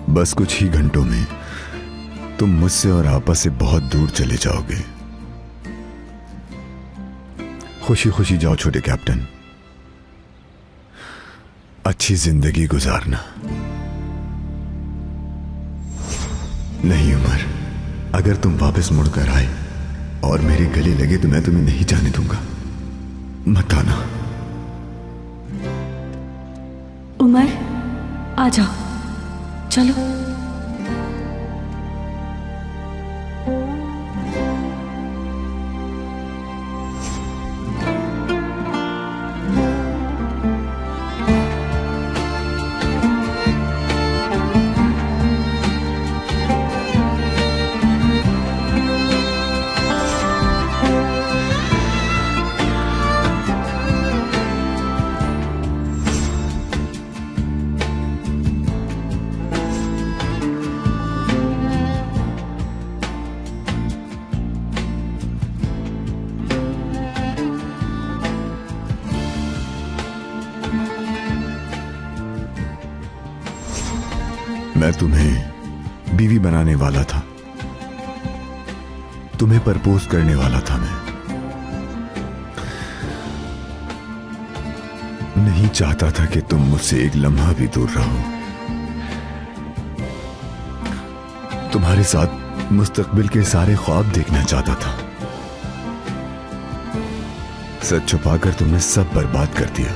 बस कुछ ही घंटों में तुम मुझसे और आपा से बहुत दूर चले जाओगे। खुशी खुशी जाओ छोटे कैप्टन, अच्छी जिंदगी गुजारना। नहीं उमर, अगर तुम वापस मुड़कर आए और मेरे गले लगे तो मैं तुम्हें नहीं जाने दूंगा। मत आना। उमर आ जाओ, चलो। मैं तुम्हें बीवी बनाने वाला था, तुम्हें प्रपोज करने वाला था। मैं नहीं चाहता था कि तुम मुझसे एक लम्हा भी दूर रहो। तुम्हारे साथ मुस्तकबिल के सारे ख्वाब देखना चाहता था। सच छुपाकर तुमने सब बर्बाद कर दिया।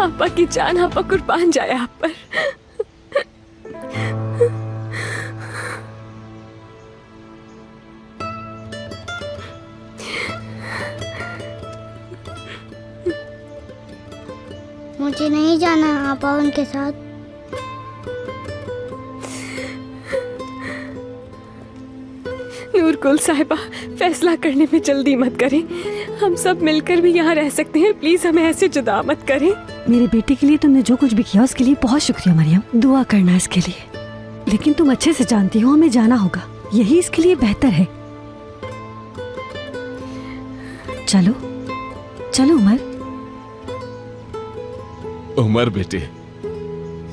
आपा की जान, आपा कुर्बान जाए आप पर। मुझे नहीं जाना आपा उनके साथ। नूरकुल साहिबा, फैसला करने में जल्दी मत करें। हम सब मिलकर भी यहाँ रह सकते हैं। प्लीज हमें ऐसे जुदा मत करें। मेरे बेटे के लिए तुमने जो कुछ भी किया उसके लिए बहुत शुक्रिया मरियम। दुआ करना इसके लिए। लेकिन तुम अच्छे से जानती हो हमें जाना होगा, यही इसके लिए बेहतर है। चलो चलो उमर। उमर बेटे,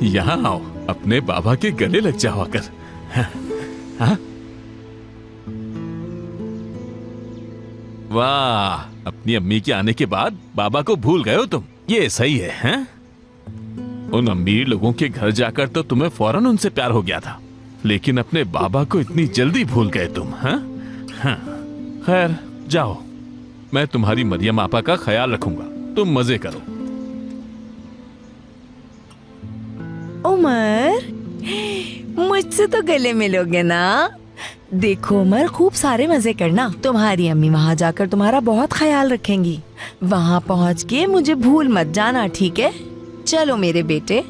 यहाँ आओ, अपने बाबा के गले लग जाओ आकर। हाँ? वाह, अपनी अम्मी के आने के बाद बाबा को भूल गए हो तुम। ये सही है, हैं? उन अमीर लोगों के घर जाकर तो तुम्हें फौरन उनसे प्यार हो गया था, लेकिन अपने बाबा को इतनी जल्दी भूल गए तुम। हाँ? हाँ। खैर जाओ, मैं तुम्हारी मरियम आपा का ख्याल रखूंगा। तुम मजे करो। उमर, मुझसे तो गले मिलोगे ना? देखो उमर, खूब सारे मजे करना। तुम्हारी अम्मी वहाँ जाकर तुम्हारा बहुत ख्याल रखेंगी। वहाँ पहुँच के मुझे भूल मत जाना, ठीक है? चलो मेरे बेटे।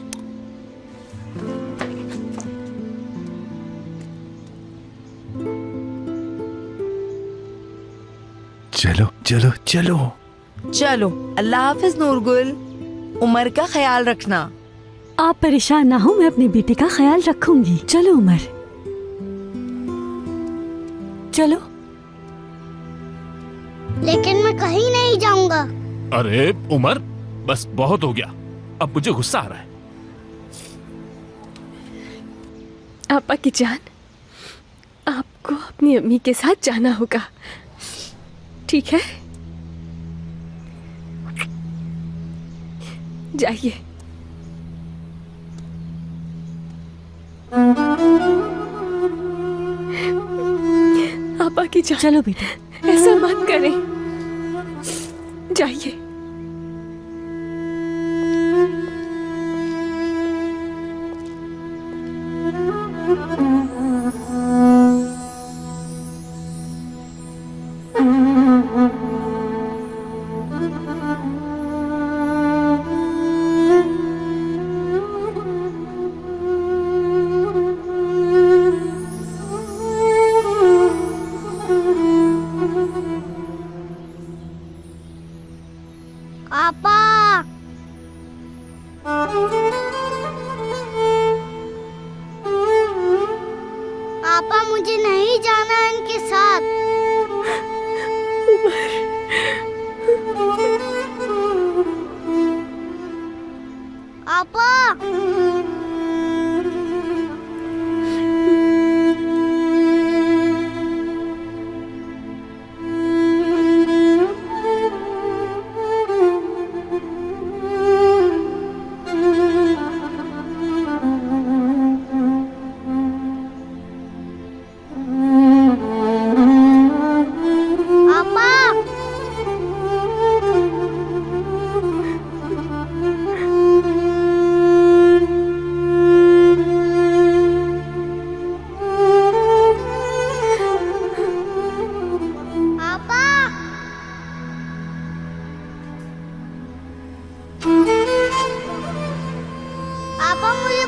चलो चलो चलो चलो, अल्लाह हाफिज नूरगुल। उमर का ख्याल रखना। आप परेशान ना हो, मैं अपने बेटे का ख्याल रखूंगी। चलो उमर, चलो। लेकिन मैं कहीं नहीं जाऊंगा। अरे उमर, बस बहुत हो गया, अब मुझे गुस्सा आ रहा है। आपा की जान, आपको अपनी अम्मी के साथ जाना होगा, ठीक है? जाइए। आपा की जान, चलो बेटा, ऐसा मत करें, जाइए। जाना है उनके साथ। आपा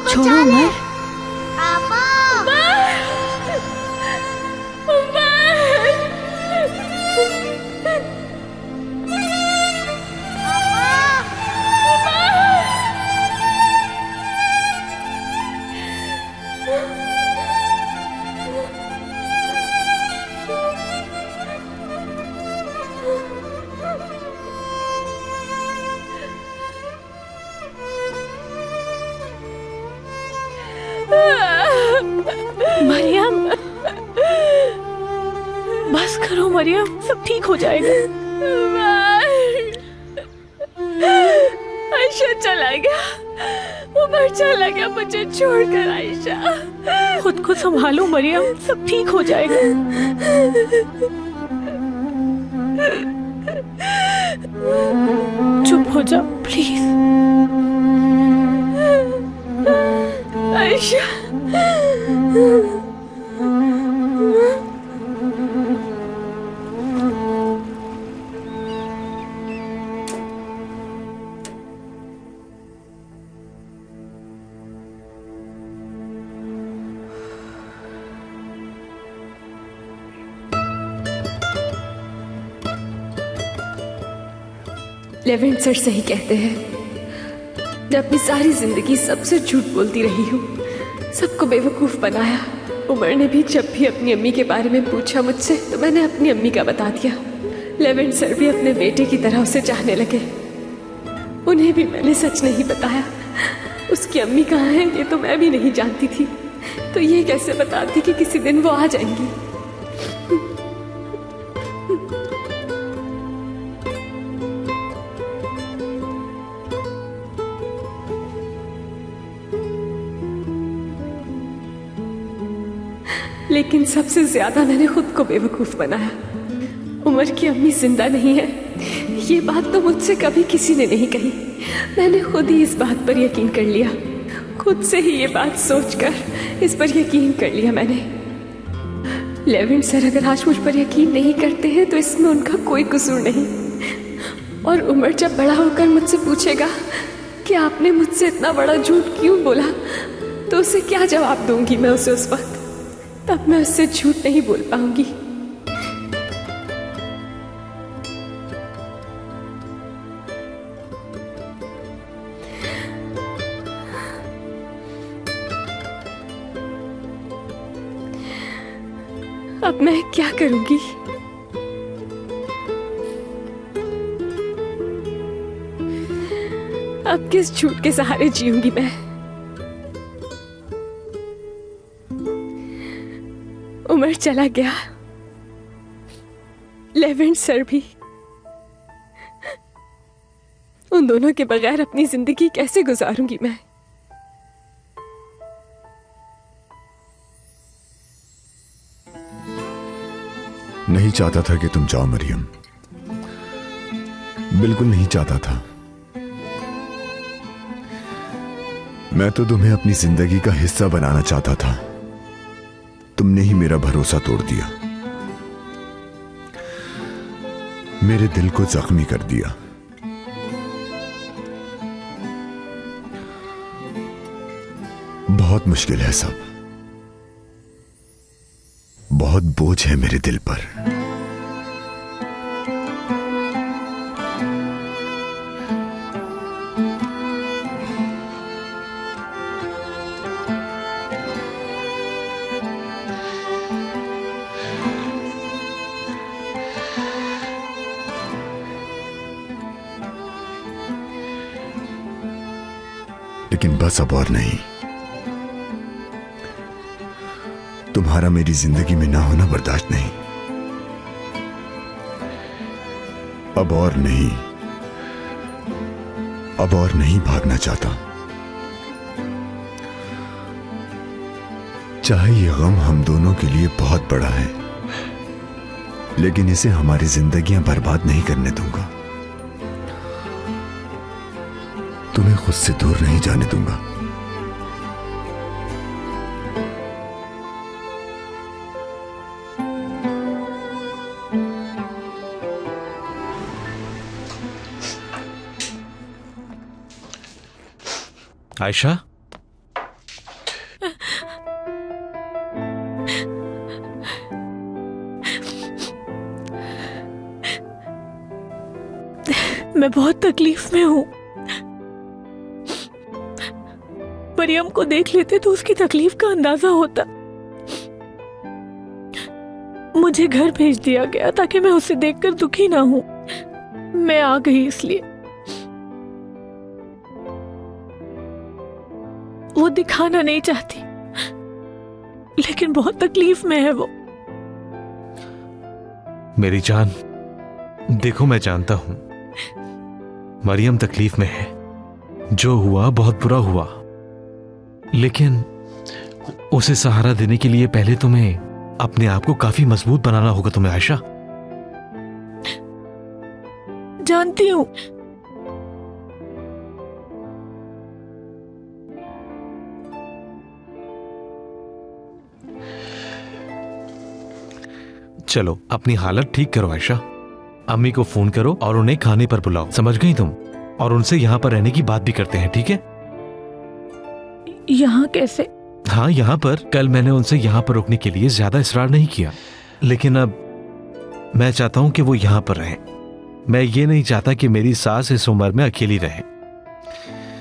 छोड़ो उमर। मरियम, बस करो मरियम, सब ठीक हो जाएगा। आयशा चला गया, उमर चला गया मुझे छोड़कर। आयशा, खुद को संभालो मरियम, सब ठीक हो जाएगा। चुप हो जाओ प्लीज। आयशा, लेवेंट सर सही कहते हैं। मैं अपनी सारी जिंदगी सबसे झूठ बोलती रही हूँ, सबको बेवकूफ बनाया। उमर ने भी जब भी अपनी अम्मी के बारे में पूछा मुझसे तो मैंने अपनी अम्मी का बता दिया। लेवेंट सर भी अपने बेटे की तरह उसे चाहने लगे। उन्हें भी मैंने सच नहीं बताया। उसकी अम्मी कहाँ है ये तो मैं भी नहीं जानती थी, तो ये कैसे बताती कि किसी दिन वो आ जाएंगी। लेकिन सबसे ज्यादा मैंने खुद को बेवकूफ बनाया। उमर की अम्मी जिंदा नहीं है, ये बात तो मुझसे कभी किसी ने नहीं कही। मैंने खुद ही इस बात पर यकीन कर लिया, खुद से ही ये बात सोचकर इस पर यकीन कर लिया मैंने। लेवेंट सर अगर आज मुझ पर यकीन नहीं करते हैं तो इसमें उनका कोई कसूर नहीं। और उमर जब बड़ा होकर मुझसे पूछेगा कि आपने मुझसे इतना बड़ा झूठ क्यों बोला, तो उसे क्या जवाब दूंगी मैं उसे उस वक्त? तब मैं उससे झूठ नहीं बोल पाऊंगी। अब मैं क्या करूंगी? अब किस झूठ के सहारे जीऊंगी मैं? उमर चला गया, लेवेंट सर भी। उन दोनों के बगैर अपनी जिंदगी कैसे गुजारूंगी मैं? नहीं चाहता था कि तुम जाओ मरियम, बिल्कुल नहीं चाहता था। मैं तो तुम्हें अपनी जिंदगी का हिस्सा बनाना चाहता था। तुमने ही मेरा भरोसा तोड़ दिया, मेरे दिल को जख्मी कर दिया। बहुत मुश्किल है सब, बहुत बोझ है मेरे दिल पर। लेकिन बस अब और नहीं। तुम्हारा मेरी जिंदगी में ना होना बर्दाश्त नहीं। अब और नहीं, अब और नहीं भागना चाहता। चाहे ये गम हम दोनों के लिए बहुत बड़ा है, लेकिन इसे हमारी जिंदगियां बर्बाद नहीं करने दूंगा। तुम्हें खुद से दूर नहीं जाने दूंगा। आयशा, मैं बहुत तकलीफ में हूँ। मरियम को देख लेते तो उसकी तकलीफ का अंदाजा होता। मुझे घर भेज दिया गया ताकि मैं उसे देखकर दुखी ना हूं। मैं आ गई इसलिए। वो दिखाना नहीं चाहती, लेकिन बहुत तकलीफ में है वो। मेरी जान, देखो मैं जानता हूं मरियम तकलीफ में है। जो हुआ बहुत बुरा हुआ, लेकिन उसे सहारा देने के लिए पहले तुम्हें अपने आप को काफी मजबूत बनाना होगा तुम्हें आयशा। जानती हूं, चलो अपनी हालत ठीक करो आयशा। अम्मी को फोन करो और उन्हें खाने पर बुलाओ, समझ गई तुम? और उनसे यहाँ पर रहने की बात भी करते हैं, ठीक है? यहाँ कैसे? हाँ यहाँ पर। कल मैंने उनसे यहाँ पर रुकने के लिए ज्यादा इसरार नहीं किया, लेकिन अब मैं चाहता हूँ कि वो यहाँ पर रहें। मैं ये नहीं चाहता कि मेरी सास इस उम्र में अकेली रहे।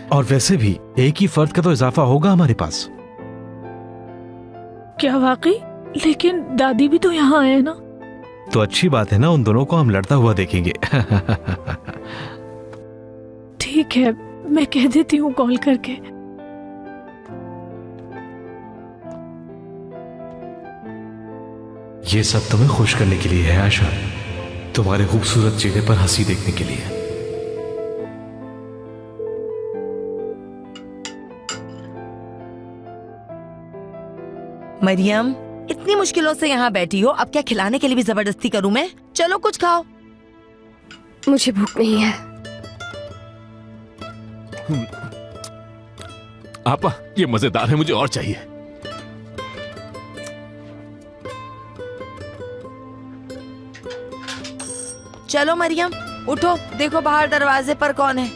और वैसे भी एक ही फर्द का तो इजाफा होगा हमारे पास। क्या वाकई? लेकिन दादी भी तो यहाँ आए ना। तो अच्छी बात है ना, उन दोनों को हम लड़ता हुआ देखेंगे। ठीक है, मैं कह देती हूँ कॉल करके। ये सब तुम्हें खुश करने के लिए है आशा, तुम्हारे खूबसूरत चेहरे पर हंसी देखने के लिए। मरियम, इतनी मुश्किलों से यहाँ बैठी हो, अब क्या खिलाने के लिए भी जबरदस्ती करूं मैं? चलो कुछ खाओ। मुझे भूख नहीं है। आपा, ये मजेदार है, मुझे और चाहिए। चलो मरियम, उठो, देखो बाहर दरवाजे पर कौन है।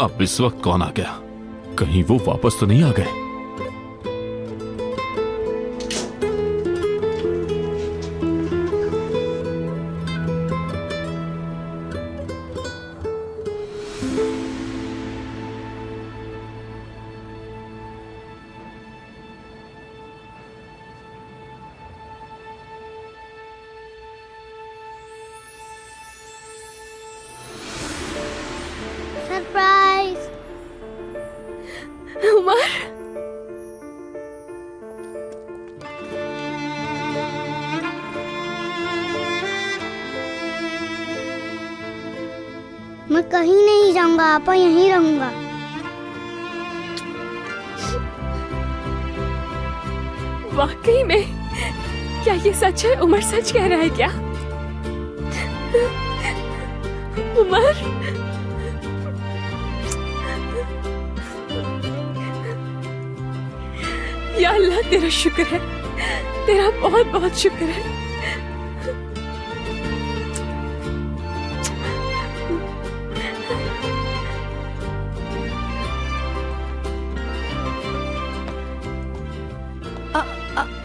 अब इस वक्त कौन आ गया? कहीं वो वापस तो नहीं आ गए? सरप्राइज। उमर, मैं कहीं नहीं जाऊंगा आपा, यहीं रहूंगा। वाकई में? क्या ये सच है? उमर सच कह रहा है क्या? उमर, या अल्लाह, तेरा शुक्र है, तेरा बहुत बहुत शुक्र है।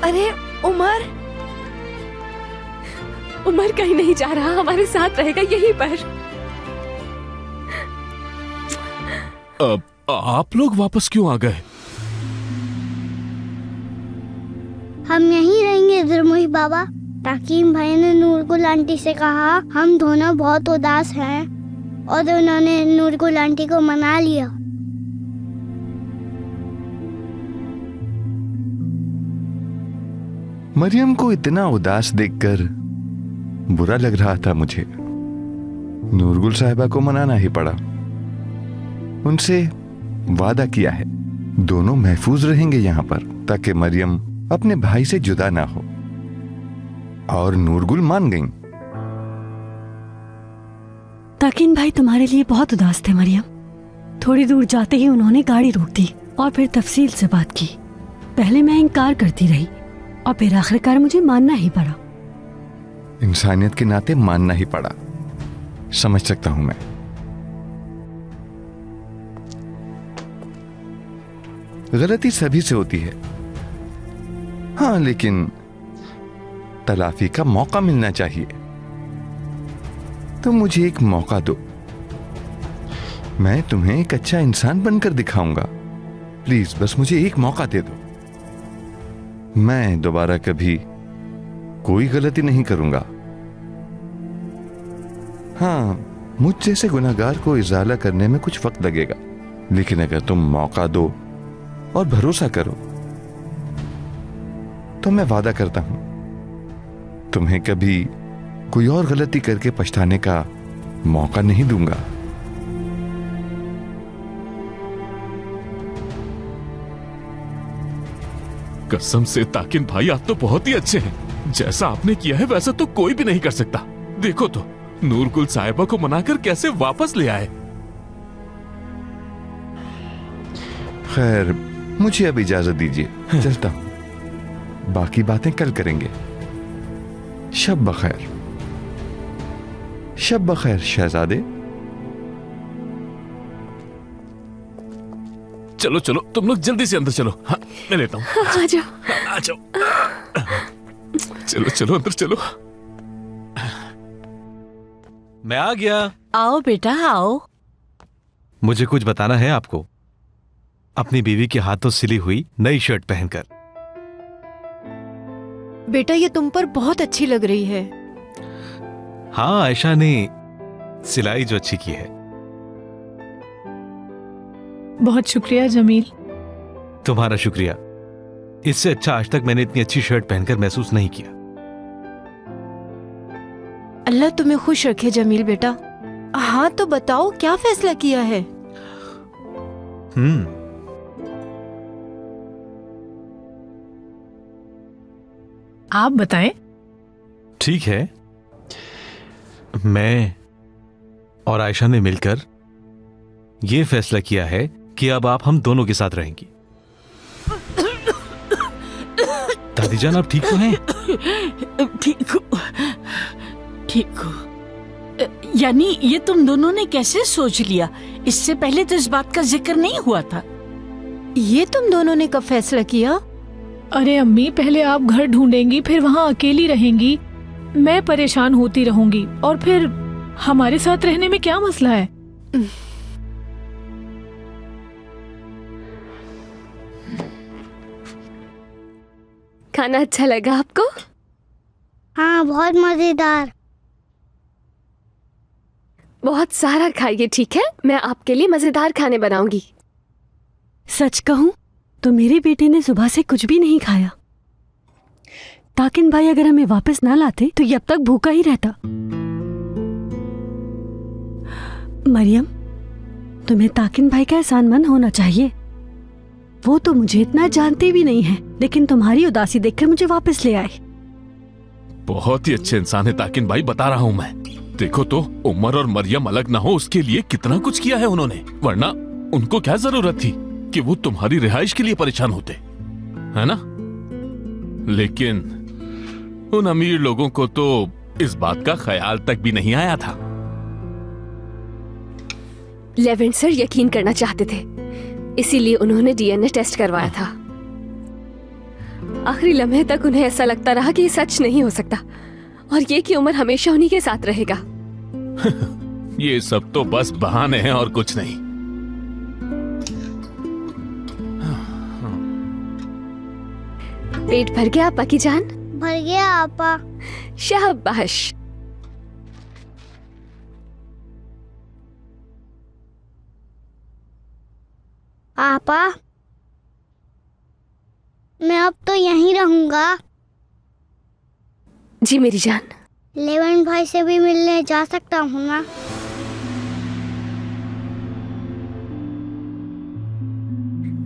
अरे उमर, उमर कहीं नहीं जा रहा, हमारे साथ रहेगा यहीं पर। आप लोग वापस क्यों आ गए? हम यहीं रहेंगे दुर्मुश बाबा। ताकिम भाई ने नूरगुल आंटी से कहा हम दोनों बहुत उदास हैं और उन्होंने नूरगुल आंटी को मना लिया। मरियम को इतना उदास देखकर बुरा लग रहा था मुझे। नूरगुल साहिबा को मनाना ही पड़ा। उनसे वादा किया है दोनों महफूज रहेंगे यहाँ पर, ताकि मरियम अपने भाई से जुदा ना हो। और नूरगुल मान गईं। ताकिन भाई तुम्हारे लिए बहुत उदास थे मरियम। थोड़ी दूर जाते ही उन्होंने गाड़ी रोक दी और फिर तफसील से बात की। पहले मैं इनकार करती रही और फिर आखिरकार मुझे मानना ही पड़ा। इंसानियत के नाते मानना ही पड़ा, समझ सकता हूं मैं। गलती सभी से होती है, हाँ, लेकिन तलाफी का मौका मिलना चाहिए। तो मुझे एक मौका दो, मैं तुम्हें एक अच्छा इंसान बनकर दिखाऊंगा। प्लीज बस मुझे एक मौका दे दो। मैं दोबारा कभी कोई गलती नहीं करूंगा। हाँ, मुझ जैसे गुनाहगार को इजाला करने में कुछ वक्त लगेगा, लेकिन अगर तुम मौका दो और भरोसा करो तो मैं वादा करता हूं तुम्हें कभी कोई और गलती करके पछताने का मौका नहीं दूंगा। कसम से ताकिन भाई, आप तो बहुत ही अच्छे हैं। जैसा आपने किया है वैसा तो कोई भी नहीं कर सकता। देखो तो नूरगुल साहिबा को मनाकर कैसे वापस ले आए। खैर, मुझे अब इजाजत दीजिए, चलता हूं। बाकी बातें कल करेंगे। शब बखैर। शब बखैर शहजादे। चलो चलो, तुम लोग जल्दी से अंदर चलो। हाँ, मैं लेता हूँ। आ जाओ। आ जाओ। चलो चलो अंदर चलो। मैं आ गया। आओ बेटा आओ। मुझे कुछ बताना है आपको। अपनी बीवी के हाथों सिली हुई नई शर्ट पहनकर। बेटा ये तुम पर बहुत अच्छी लग रही है। हाँ, आयशा ने सिलाई जो अच्छी की है। बहुत शुक्रिया जमील। तुम्हारा शुक्रिया। इससे अच्छा आज तक मैंने इतनी अच्छी शर्ट पहनकर महसूस नहीं किया। अल्लाह तुम्हें खुश रखे जमील बेटा। हाँ तो बताओ क्या फैसला किया है? आप बताएं। ठीक है, मैं और आयशा ने मिलकर यह फैसला किया है कि अब आप हम दोनों के साथ रहेंगी। दादी जान, आप ठीक तो हैं? ठीक हो? ठीक हो? यानी ये तुम दोनों ने कैसे सोच लिया? इससे पहले तो इस बात का जिक्र नहीं हुआ था। ये तुम दोनों ने कब फैसला किया? अरे अम्मी, पहले आप घर ढूंढेंगी, फिर वहाँ अकेली रहेंगी, मैं परेशान होती रहूंगी, और फिर हमारे साथ रहने में क्या मसला है? खाना अच्छा लगा आपको? हाँ, बहुत मजेदार। बहुत सारा खाइए, ठीक है? मैं आपके लिए मजेदार खाने बनाऊंगी। सच कहूं तो मेरे बेटे ने सुबह से कुछ भी नहीं खाया। ताकिन भाई अगर हमें वापस ना लाते तो ये अब तक भूखा ही रहता। मरियम, तुम्हें ताकिन भाई का एहसानमंद होना चाहिए। वो तो मुझे इतना जानते भी नहीं है, लेकिन तुम्हारी उदासी देखकर मुझे वापस ले आए। बहुत ही अच्छे इंसान है ताकिन भाई, बता रहा हूँ मैं। देखो तो उमर और मरियम अलग ना हो उसके लिए कितना कुछ किया है उन्होंने, वरना उनको क्या जरूरत थी कि वो तुम्हारी रिहाइश के लिए परेशान होते, है ना? लेकिन उन अमीर लोगों को तो इस बात का ख्याल तक भी नहीं आया था। लेवेंट सर यकीन करना चाहते थे, इसीलिए उन्होंने डीएनए टेस्ट करवाया था। आखिरी लम्हे तक उन्हें ऐसा लगता रहा कि ये सच नहीं हो सकता, और ये कि उमर हमेशा उन्हीं के साथ रहेगा। ये सब तो बस बहाने हैं और कुछ नहीं। पेट भर गया पकी जान? भर गया आपा। शाबाश। आपा, मैं अब तो यहीं रहूंगा। जी मेरी जान। लेवन भाई से भी मिलने जा सकता हूँ ना?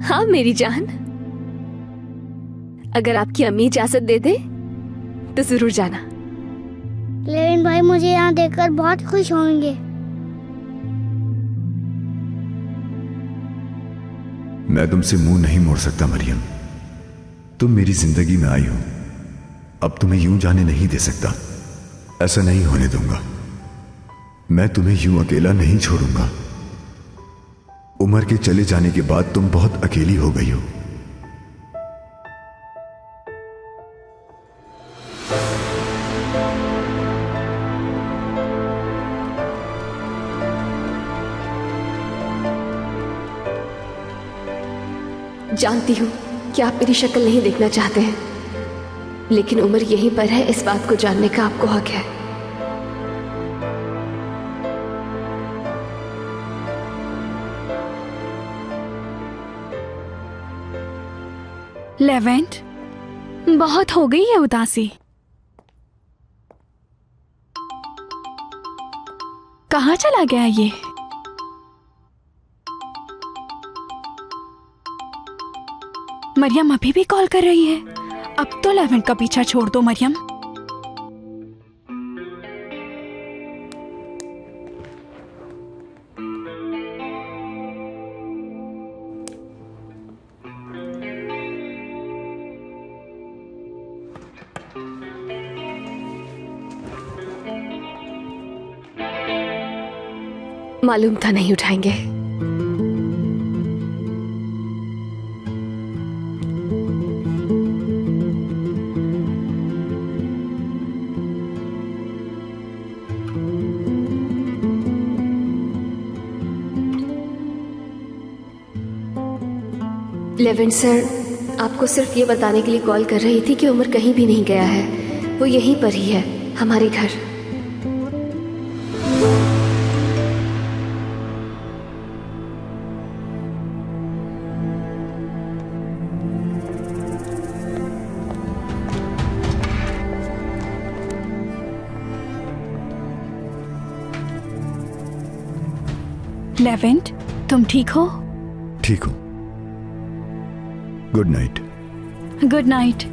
हाँ मेरी जान, अगर आपकी अम्मी इजाजत दे दे तो जरूर जाना। लेवन भाई मुझे यहाँ देखकर बहुत खुश होंगे। मैं तुमसे मुंह नहीं मोड़ सकता मरियम। तुम मेरी जिंदगी में आई हो, अब तुम्हें यूं जाने नहीं दे सकता। ऐसा नहीं होने दूंगा। मैं तुम्हें यूं अकेला नहीं छोड़ूंगा। उमर के चले जाने के बाद तुम बहुत अकेली हो गई हो। जानती हूँ कि आप मेरी शक्ल नहीं देखना चाहते हैं, लेकिन उमर यहीं पर है, इस बात को जानने का आपको हक है। लेवेंट, बहुत हो गई है उदासी। कहाँ चला गया ये? मरियम अभी भी कॉल कर रही है। अब तो लेवेंट का पीछा छोड़ दो मरियम। मालूम था नहीं उठाएंगे। लेवेंट सर, आपको सिर्फ ये बताने के लिए कॉल कर रही थी कि उमर कहीं भी नहीं गया है, वो यहीं पर ही है, हमारे घर। लेवेंट, तुम ठीक हो? ठीक हूं। Good night. Good night.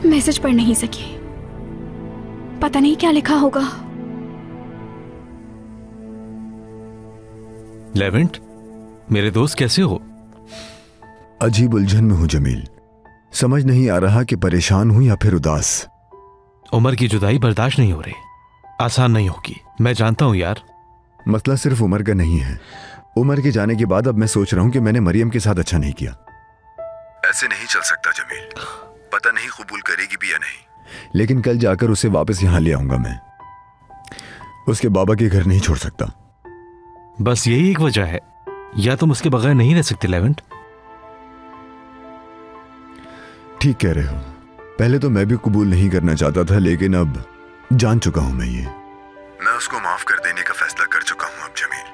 Message पढ़ नहीं सकी, पता नहीं क्या लिखा होगा। लेवेंट, मेरे दोस्त कैसे हो? अजीब उलझन में हूं जमील। समझ नहीं आ रहा कि परेशान हूं या फिर उदास। उमर की जुदाई बर्दाश्त नहीं हो रही। आसान नहीं होगी, मैं जानता हूं यार। मसला सिर्फ उमर का नहीं है। उमर के जाने के बाद अब मैं सोच रहा हूं कि मैंने मरियम के साथ अच्छा नहीं किया। ऐसे नहीं चल सकता जमील। पता नहीं कबूल करेगी भी या नहीं, लेकिन कल जाकर उसे वापस यहां ले आऊंगा। मैं उसके बाबा के घर नहीं छोड़ सकता। बस यही एक वजह है, या तुम उसके बगैर नहीं रह सकते लेवेंट? ठीक कह रहे हो। पहले तो मैं भी कबूल नहीं करना चाहता था, लेकिन अब जान चुका हूं मैं उसको माफ कर देने का फैसला कर चुका हूं। अब जमील,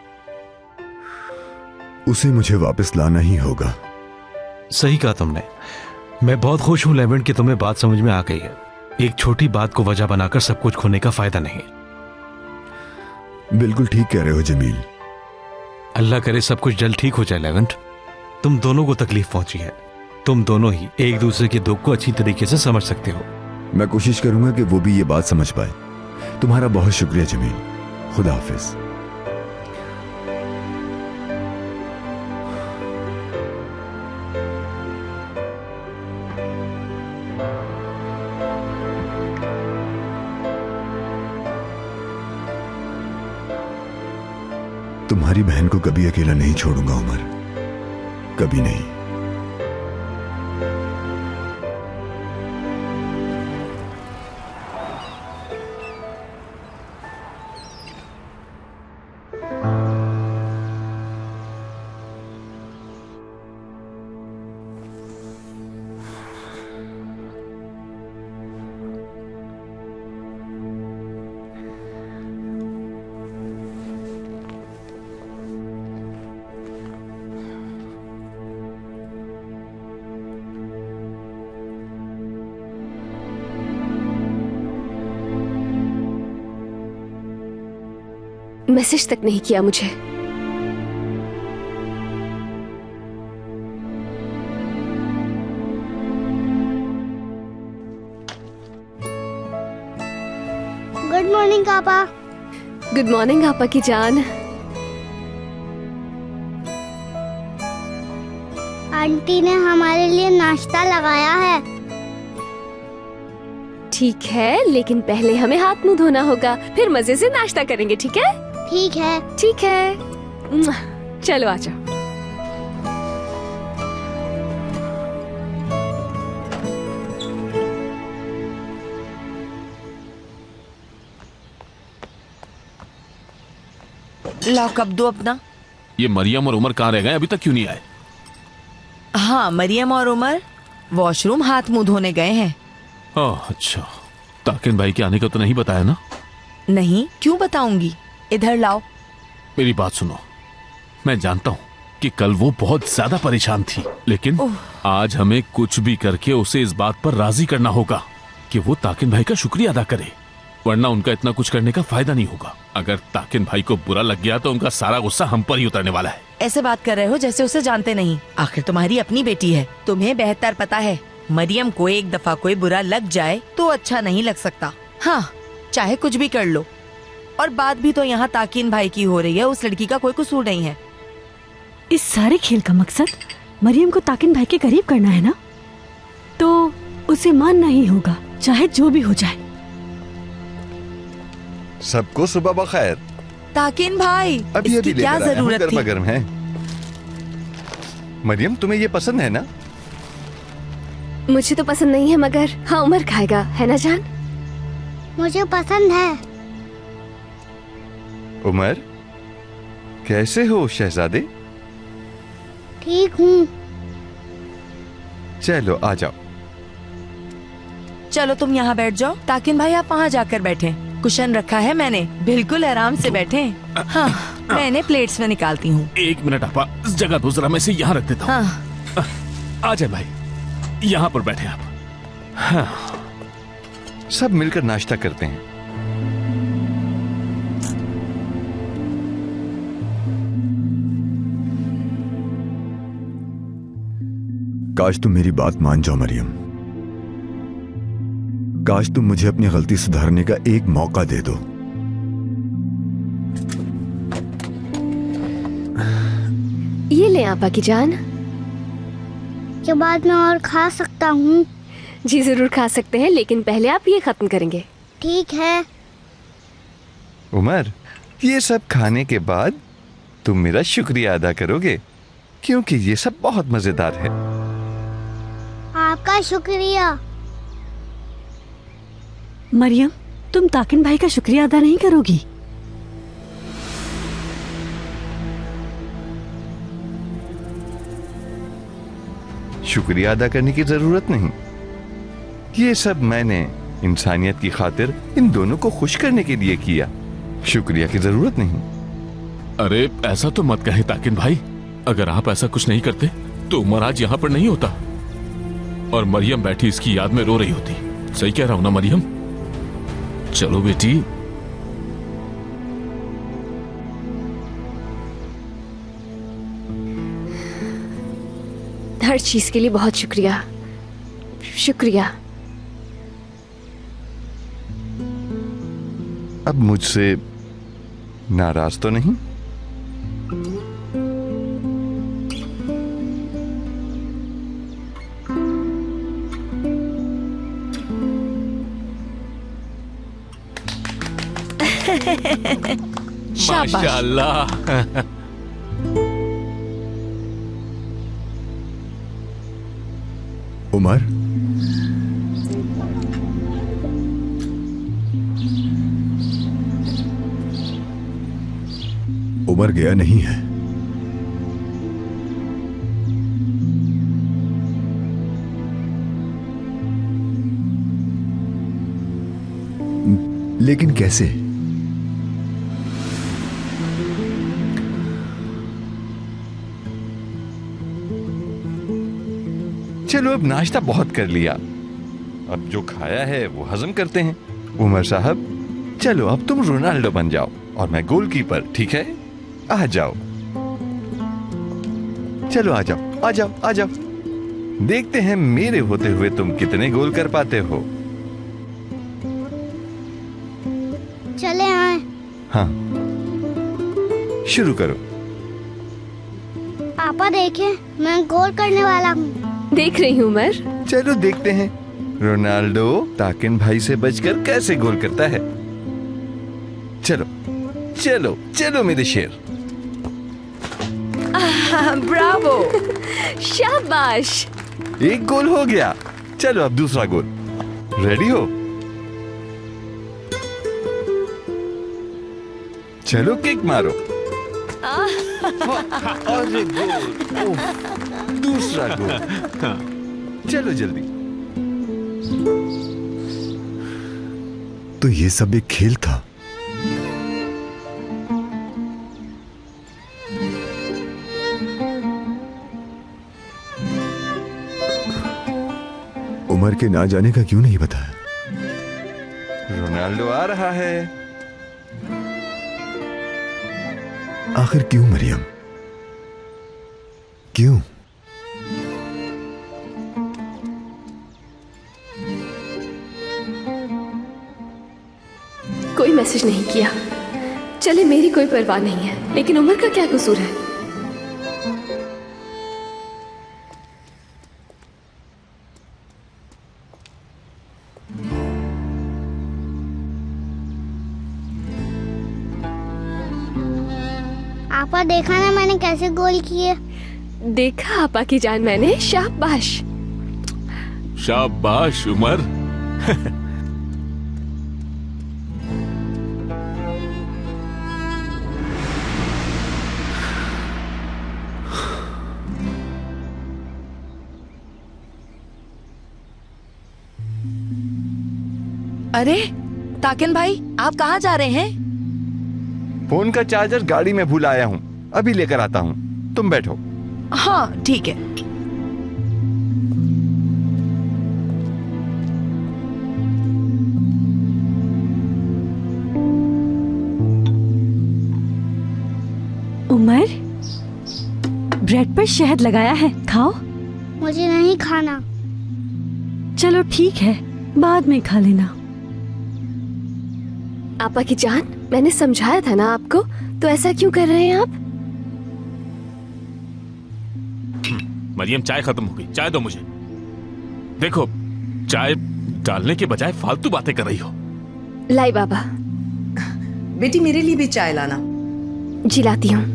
उसे मुझे वापस लाना ही होगा। सही कहा तुमने। मैं बहुत खुश हूं लेवेंट कि तुम्हें बात समझ में आ गई है। एक छोटी बात को वजह बनाकर सब कुछ खोने का फायदा नहीं। बिल्कुल ठीक कह रहे हो जमील। अल्लाह करे सब कुछ जल्द ठीक हो जाए लेवेंट। तुम दोनों को तकलीफ पहुंची है, तुम दोनों ही एक दूसरे के दुख को अच्छी तरीके से समझ सकते हो। मैं कोशिश करूंगा कि वो भी ये बात समझ पाए। तुम्हारा बहुत शुक्रिया जमील। खुदा हाफिज। तुम्हारी बहन को कभी अकेला नहीं छोड़ूंगा उमर, कभी नहीं। मैसेज तक नहीं किया मुझे। गुड मॉर्निंग पापा। गुड मॉर्निंग आपा की जान। आंटी ने हमारे लिए नाश्ता लगाया है। ठीक है, लेकिन पहले हमें हाथ मुंह धोना होगा, फिर मजे से नाश्ता करेंगे, ठीक है? ठीक है। ठीक है, चलो आ जाओ। लाओ कप दो अपना। ये मरियम और उमर कहाँ रह गए? अभी तक क्यों नहीं आए? हाँ, मरियम और उमर वॉशरूम हाथ मुंह धोने गए हैं। ओह अच्छा, ताकिन भाई के आने का तो नहीं बताया ना? नहीं, क्यों बताऊंगी। इधर लाओ। मेरी बात सुनो, मैं जानता हूँ कि कल वो बहुत ज्यादा परेशान थी, लेकिन आज हमें कुछ भी करके उसे इस बात पर राजी करना होगा कि वो ताकिन भाई का शुक्रिया अदा करे, वरना उनका इतना कुछ करने का फायदा नहीं होगा। अगर ताकिन भाई को बुरा लग गया तो उनका सारा गुस्सा हम पर ही उतरने वाला है। ऐसे बात कर रहे हो जैसे उसे जानते नहीं। आखिर तुम्हारी अपनी बेटी है, तुम्हें बेहतर पता है। मरियम को एक दफा कोई बुरा लग जाए तो अच्छा नहीं लग सकता। हाँ, चाहे कुछ भी कर लो। और बात भी तो यहाँ ताकिन भाई की हो रही है, उस लड़की का कोई कसूर नहीं है। इस सारे खेल का मकसद मरियम को ताकिन भाई के करीब करना है ना, तो उसे मानना ही होगा, चाहे जो भी हो जाए। सबको सुबह बखैर। ताकिन भाई, अभी इसकी क्या जरूरत थी? गर्मा गर्म है। मरियम, तुम्हें ये पसंद है ना? मुझे तो पसंद नहीं है, मगर हाँ उमर खाएगा, है ना जान? मुझे पसंद है। उमर, कैसे हो शहजादे? ठीक हूँ। चलो आ जाओ। चलो तुम यहाँ बैठ जाओ। ताकिन भाई आप वहाँ जाकर बैठे, कुशन रखा है मैंने, बिल्कुल आराम से बैठे। हाँ, मैंने प्लेट्स में निकालती हूँ। एक मिनट आपा, इस जगह दो जरा, मैं इसे यहाँ रख देता हूँ। हाँ। आ जाए भाई, यहाँ पर बैठे आप। हाँ। सब मिलकर नाश्ता करते हैं। काश तुम मेरी बात मान जाओ मरियम। काश तुम मुझे अपनी गलती सुधारने का एक मौका दे दो। ये ले आपा की जान। के बाद मैं और खा सकता हूँ? जी जरूर खा सकते हैं, लेकिन पहले आप ये खत्म करेंगे। ठीक है। उमर, ये सब खाने के बाद तुम मेरा शुक्रिया अदा करोगे, क्योंकि ये सब बहुत मजेदार है। आपका शुक्रिया। मरियम, तुम ताकिन भाई का शुक्रिया अदा नहीं करोगी? शुक्रिया अदा करने की जरूरत नहीं। ये सब मैंने इंसानियत की खातिर इन दोनों को खुश करने के लिए किया। शुक्रिया की जरूरत नहीं। अरे ऐसा तो मत कहे ताकिन भाई, अगर आप ऐसा कुछ नहीं करते तो उमर आज यहाँ पर नहीं होता और मरियम बैठी इसकी याद में रो रही होती। सही कह रहा हूं ना मरियम? चलो बेटी। हर चीज के लिए बहुत शुक्रिया। शुक्रिया। अब मुझसे नाराज तो नहीं? माशाल्लाह। उमर, उमर गया नहीं है। लेकिन कैसे? चलो अब नाश्ता बहुत कर लिया, अब जो खाया है वो हजम करते हैं। उमर साहब, चलो अब तुम रोनाल्डो बन जाओ। और मैं गोलकीपर, ठीक है? आ जाओ, चलो आ जाओ आ जाओ आ जाओ। देखते हैं मेरे होते हुए तुम कितने गोल कर पाते हो। चले आए। हाँ, शुरू करो। पापा देखे, मैं गोल करने वाला हूँ। देख रही हूँ उमर। चलो देखते हैं रोनाल्डो ताकिन भाई से बचकर कैसे गोल करता है। चलो चलो चलो मेरे शेर। ब्रावो। शाबाश। एक गोल हो गया। चलो अब दूसरा गोल। रेडी हो? चलो किक मारो। अरे गोल। ओह, दूसरा गोल। चलो जल्दी। तो ये सब एक खेल था। उमर के ना जाने का क्यों नहीं बताया? रोनाल्डो आ रहा है। आखिर क्यों मरियम, क्यों? कोई मैसेज नहीं किया। चले, मेरी कोई परवाह नहीं है, लेकिन उमर का क्या कसूर है? आपा देखा ना मैंने कैसे गोल किए? देखा आपा की जान मैंने। शाबाश। शाबाश उमर। अरे ताकिन भाई, आप कहाँ जा रहे हैं? फोन का चार्जर गाड़ी में भूल आया हूँ, अभी लेकर आता हूँ। तुम बैठो। हाँ ठीक है। उमर, ब्रेड पर शहद लगाया है, खाओ। मुझे नहीं खाना। चलो ठीक है, बाद में खा लेना। आपा की जान, मैंने समझाया था ना आपको, तो ऐसा क्यों कर रहे हैं आप? मरियम, चाय खत्म हो गई, चाय दो मुझे। देखो, चाय डालने के बजाय फालतू बातें कर रही हो। लाई बाबा। बेटी, मेरे लिए भी चाय लाना। जी लाती हूँ।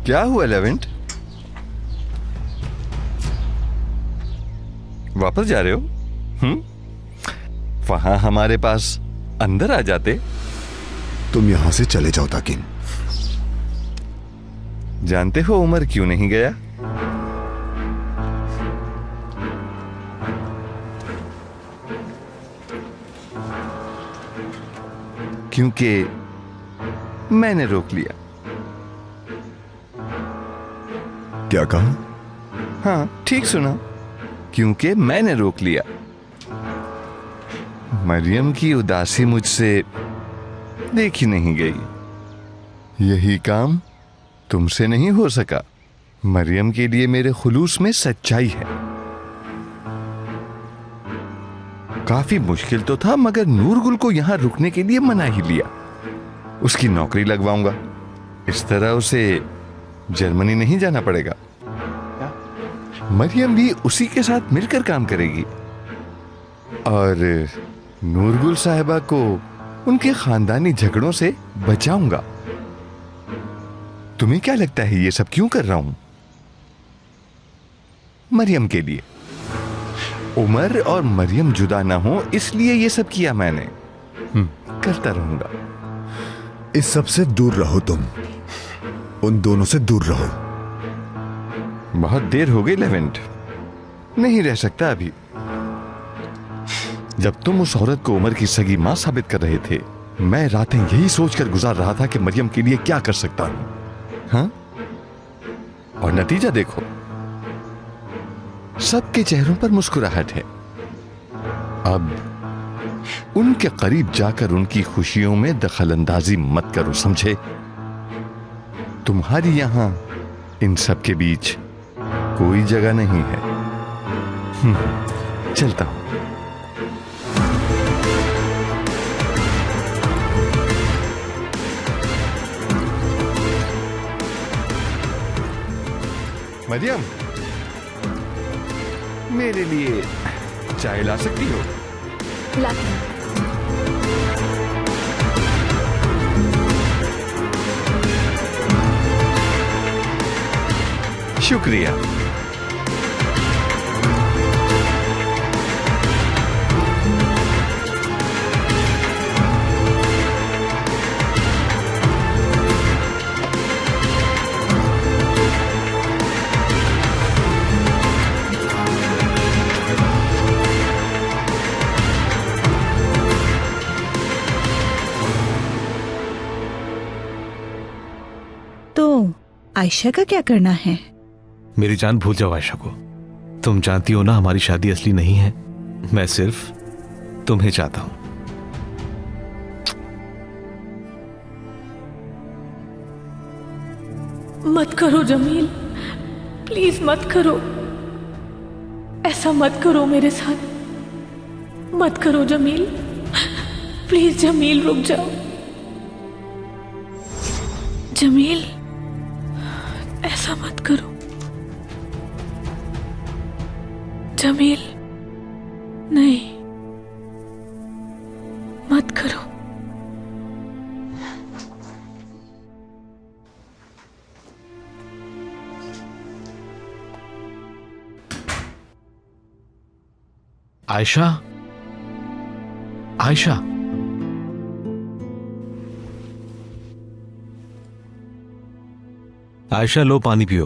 क्या हुआ लेवेंट? वापस जा रहे हो? वहां हमारे पास अंदर आ जाते। तुम यहां से चले जाओ ताकिन। जानते हो उमर क्यों नहीं गया? क्योंकि मैंने रोक लिया। क्या कहा? हाँ, ठीक सुना। क्योंकि मैंने रोक लिया। मरियम की उदासी मुझसे देखी नहीं गई। यही काम तुमसे नहीं हो सका। मरियम के लिए मेरे खुलूस में सच्चाई है। काफी मुश्किल तो था, मगर नूरगुल को यहां रुकने के लिए मना ही लिया। उसकी नौकरी लगवाऊंगा, इस तरह उसे जर्मनी नहीं जाना पड़ेगा। मरियम भी उसी के साथ मिलकर काम करेगी और नूरगुल साहिबा को उनके खानदानी झगड़ों से बचाऊंगा। तुम्हें क्या लगता है ये सब क्यों कर रहा हूं? मरियम के लिए। उमर और मरियम जुदा ना हो, इसलिए ये सब किया मैंने। करता रहूंगा। इस सब से दूर रहो तुम। उन दोनों से दूर रहो। बहुत देर हो गई लेवेंट, नहीं रह सकता अभी। जब तुम उस औरत को उमर की सगी मां साबित कर रहे थे, मैं रातें यही सोचकर गुजार रहा था कि मरियम के लिए क्या कर सकता हूं। हाँ, और नतीजा देखो, सबके चेहरों पर मुस्कुराहट है। अब उनके करीब जाकर उनकी खुशियों में दखलंदाजी मत करो, समझे? तुम्हारी यहां इन सब के बीच कोई जगह नहीं है। चलता हूं। मरियम, मेरे लिए चाय ला सकती हो? लाती हूं। शुक्रिया। तो आयशा का क्या करना है? मेरी जान भूल जाओ आयशा को। तुम जानती हो ना, हमारी शादी असली नहीं है। मैं सिर्फ तुम्हें चाहता हूं। मत करो जमील, प्लीज मत करो। ऐसा मत करो मेरे साथ। मत करो जमील, प्लीज जमील रुक जाओ। जमील, ऐसा मत करो। जमील, नहीं, मत करो। आयशा, आयशा, आयशा लो पानी पियो।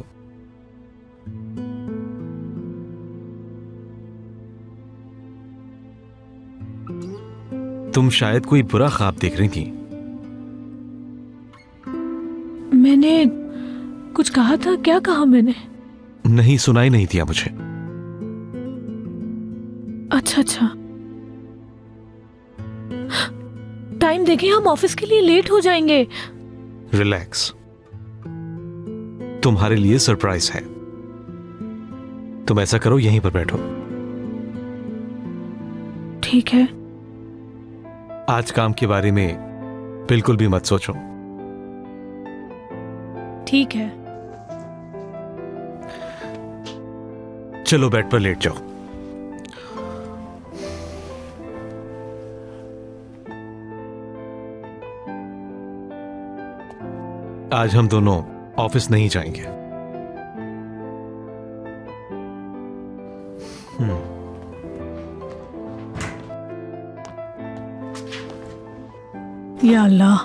तुम शायद कोई बुरा ख्वाब देख रही थी। मैंने कुछ कहा था? क्या कहा मैंने? नहीं, सुनाई नहीं दिया मुझे। अच्छा अच्छा, टाइम देखें, हम ऑफिस के लिए लेट हो जाएंगे। रिलैक्स, तुम्हारे लिए सरप्राइज है। तुम ऐसा करो, यहीं पर बैठो। ठीक है। आज काम के बारे में बिल्कुल भी मत सोचो। ठीक है। चलो बेड पर लेट जाओ। आज हम दोनों ऑफिस नहीं जाएंगे। या अल्लाह,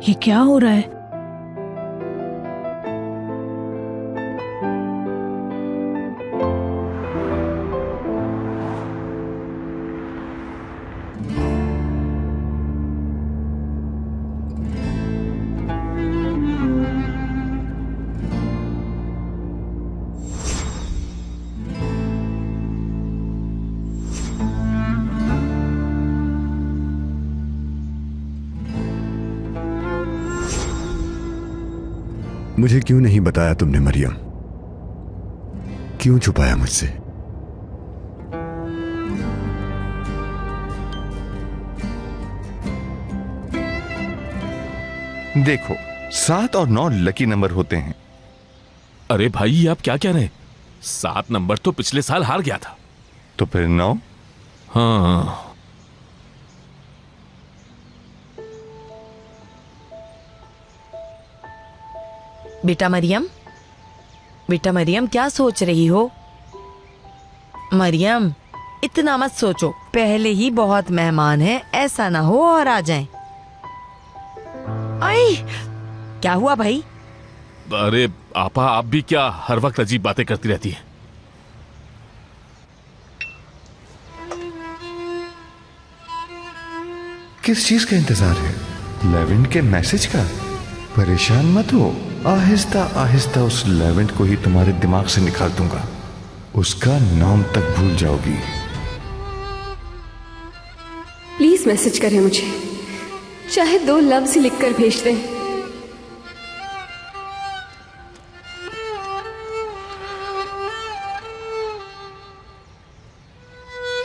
ये क्या हो रहा है? मुझे क्यों नहीं बताया तुमने मरियम? क्यों छुपाया मुझसे? देखो, 7 और 9 लकी नंबर होते हैं। अरे भाई, ये आप क्या कह रहे हैं? 7 नंबर तो पिछले साल हार गया था। तो फिर 9? हाँ, बेटा मरियम, बेटा मरियम, क्या सोच रही हो? मरियम, इतना मत सोचो, पहले ही बहुत मेहमान हैं, ऐसा ना हो और आ जाएं। आई, क्या हुआ भाई? अरे आपा, आप भी क्या हर वक्त अजीब बातें करती रहती हैं? किस चीज का इंतजार है? लेवेंट के मैसेज का? परेशान मत हो, आहिस्ता आहिस्ता उस लेवेंट को ही तुम्हारे दिमाग से निकाल दूंगा, उसका नाम तक भूल जाओगी। प्लीज मैसेज करें मुझे, चाहे 2 लफ्ज ही लिखकर भेज दें।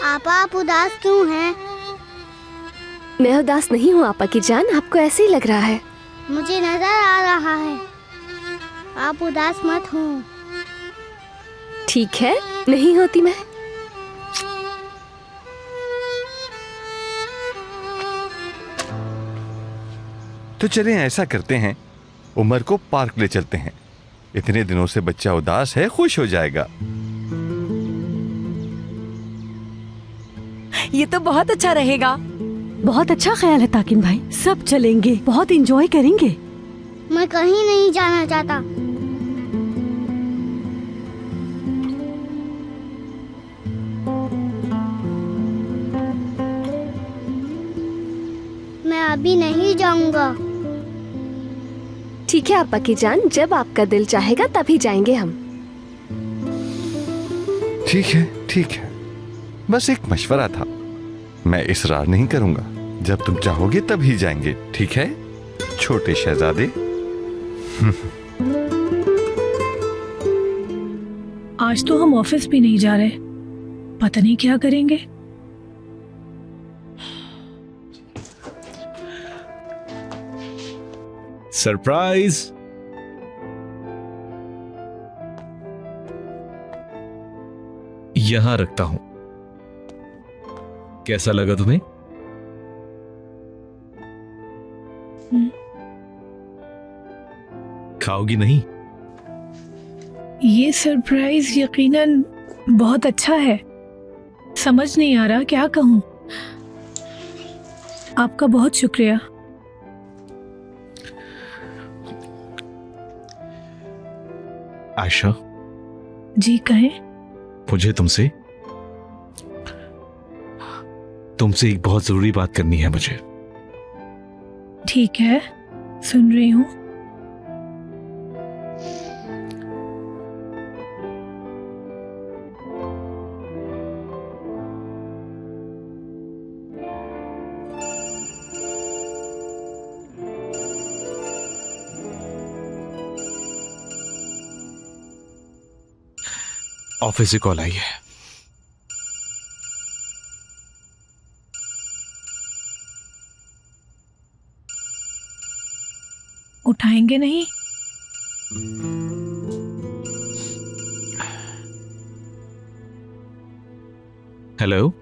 आपा, आप उदास क्यों हैं? मैं उदास नहीं हूँ आपा की जान, आपको ऐसे ही लग रहा है। मुझे नजर आ रहा है, आप उदास मत हो। ठीक है, नहीं होती मैं। तो चलें ऐसा करते हैं, उमर को पार्क ले चलते हैं। इतने दिनों से बच्चा उदास है, खुश हो जाएगा। ये तो बहुत अच्छा रहेगा। बहुत अच्छा ख्याल है ताकिन भाई, सब चलेंगे, बहुत एंजॉय करेंगे। मैं कहीं नहीं जाना चाहता। मैं अभी नहीं जाऊंगा। ठीक है आपा की जान, जब आपका दिल चाहेगा तभी जाएंगे हम। ठीक है, ठीक है, बस एक मशवरा था, मैं इसरार नहीं करूंगा। जब तुम चाहोगे तभी जाएंगे, ठीक है छोटे शहजादे? आज तो हम ऑफिस भी नहीं जा रहे, पता नहीं क्या करेंगे। सरप्राइज। यहां रखता हूं, कैसा लगा तुम्हें? खाओगी नहीं? ये सरप्राइज यकीनन बहुत अच्छा है, समझ नहीं आ रहा क्या कहूं। आपका बहुत शुक्रिया। आयशा जी कहें। मुझे तुमसे एक बहुत जरूरी बात करनी है मुझे। ठीक है, सुन रही हूं। ऑफिस से कॉल आई है। उठाएंगे नहीं? हेलो,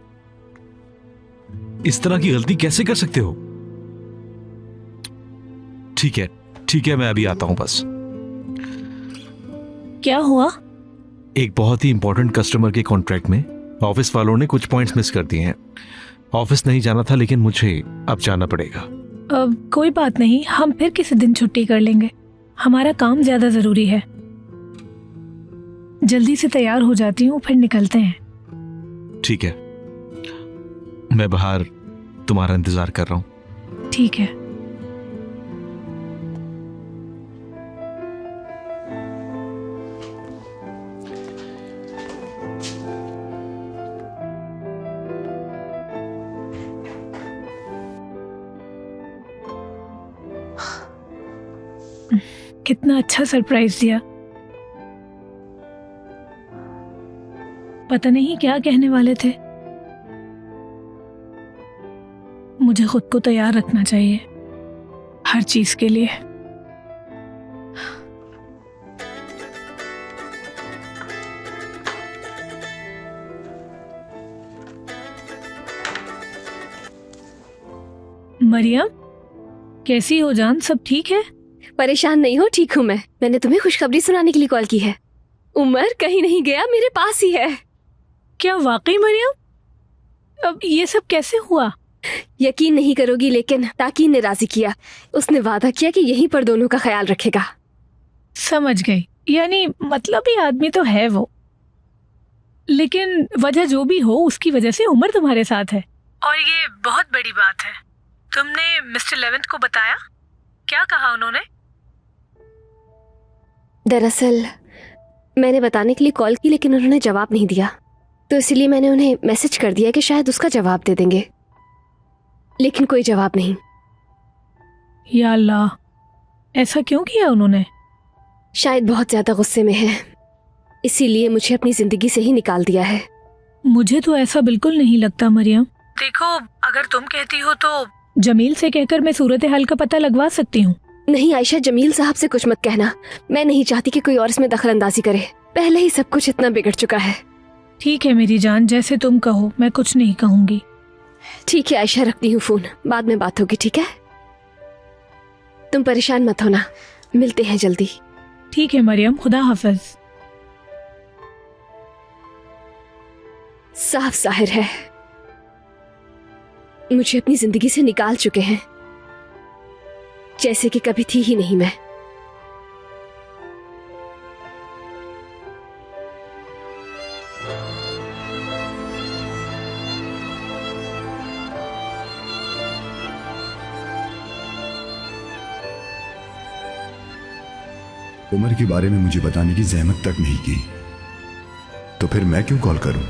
इस तरह की गलती कैसे कर सकते हो? ठीक है, मैं अभी आता हूं बस। क्या हुआ? एक बहुत ही इंपॉर्टेंट कस्टमर के कॉन्ट्रैक्ट में ऑफिस वालों ने कुछ पॉइंट्स मिस कर दिए हैं। ऑफिस नहीं जाना था, लेकिन मुझे अब जाना पड़ेगा। कोई बात नहीं, हम फिर किसी दिन छुट्टी कर लेंगे, हमारा काम ज्यादा जरूरी है। जल्दी से तैयार हो जाती हूँ, फिर निकलते हैं। ठीक है, मैं बाहर तुम्हारा इंतजार कर रहा हूँ। ठीक है। कितना अच्छा सरप्राइज दिया। पता नहीं क्या कहने वाले थे। मुझे खुद को तैयार रखना चाहिए हर चीज के लिए। मरियम, कैसी हो जान? सब ठीक है? परेशान नहीं हो, ठीक हूँ मैं। मैंने तुम्हें खुशखबरी सुनाने के लिए कॉल की है। उमर कहीं नहीं गया, मेरे पास ही है। क्या वाकई मरियम? अब ये सब कैसे हुआ? यकीन नहीं करोगी, लेकिन ताकीन ने राजी किया। उसने वादा किया कि यहीं पर दोनों का ख्याल रखेगा। समझ गई, यानी मतलब ये आदमी तो है वो, लेकिन वजह जो भी हो उसकी वजह से उमर तुम्हारे साथ है, और ये बहुत बड़ी बात है। तुमने मिस्टर लेवेंट को बताया? क्या कहा उन्होंने? दरअसल मैंने बताने के लिए कॉल की, लेकिन उन्होंने जवाब नहीं दिया, तो इसलिए मैंने उन्हें मैसेज कर दिया कि शायद उसका जवाब दे देंगे, लेकिन कोई जवाब नहीं। या अल्लाह, ऐसा क्यों किया उन्होंने? शायद बहुत ज्यादा गुस्से में है, इसीलिए मुझे अपनी जिंदगी से ही निकाल दिया है। मुझे तो ऐसा बिल्कुल नहीं लगता मरियम। देखो, अगर तुम कहती हो तो जमील से कहकर मैं सूरत हाल का पता लगवा सकती हूँ। नहीं आयशा, जमील साहब से कुछ मत कहना। मैं नहीं चाहती कि कोई और इसमें दखल अंदाजी करे। पहले ही सब कुछ इतना बिगड़ चुका है। ठीक है मेरी जान, जैसे तुम कहो, मैं कुछ नहीं कहूँगी। ठीक है आयशा, रखती हूँ फोन, बाद में बात होगी, ठीक है? तुम परेशान मत होना, मिलते हैं जल्दी। ठीक है मरियम, खुदा हाफिज। साफ जाहिर है मुझे अपनी जिंदगी से निकाल चुके हैं, जैसे कि कभी थी ही नहीं मैं। उमर के बारे में मुझे बताने की जहमत तक नहीं की, तो फिर मैं क्यों कॉल करूं?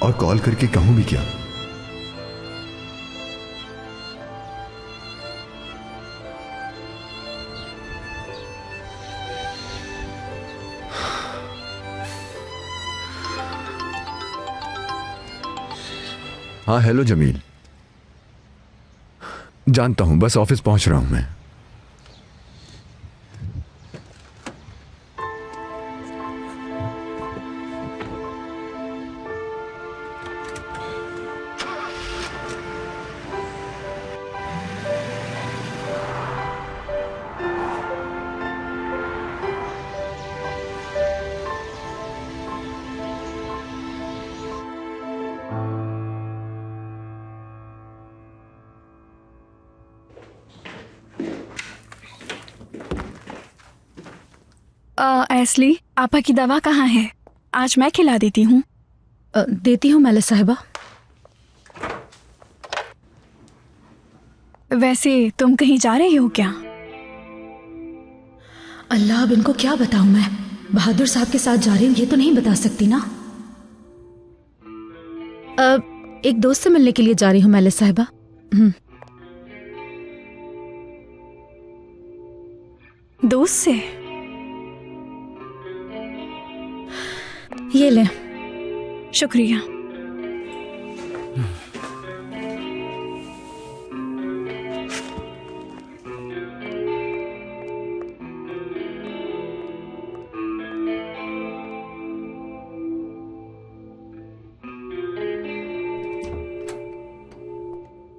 और कॉल करके कहूं भी क्या? हाँ हेलो जमील, जानता हूं, बस ऑफिस पहुंच रहा हूं मैं। एस्ली, आपा की दवा कहाँ है? आज मैं खिला देती हूँ। देती हूँ मैला साहिबा। वैसे तुम कहीं जा रही हो क्या? अल्लाह, अब इनको क्या बताऊं मैं? बहादुर साहब के साथ जा रही हूँ ये तो नहीं बता सकती ना। एक दोस्त से मिलने के लिए जा रही हूँ मैला साहिबा। दोस्त से? ये ले। शुक्रिया।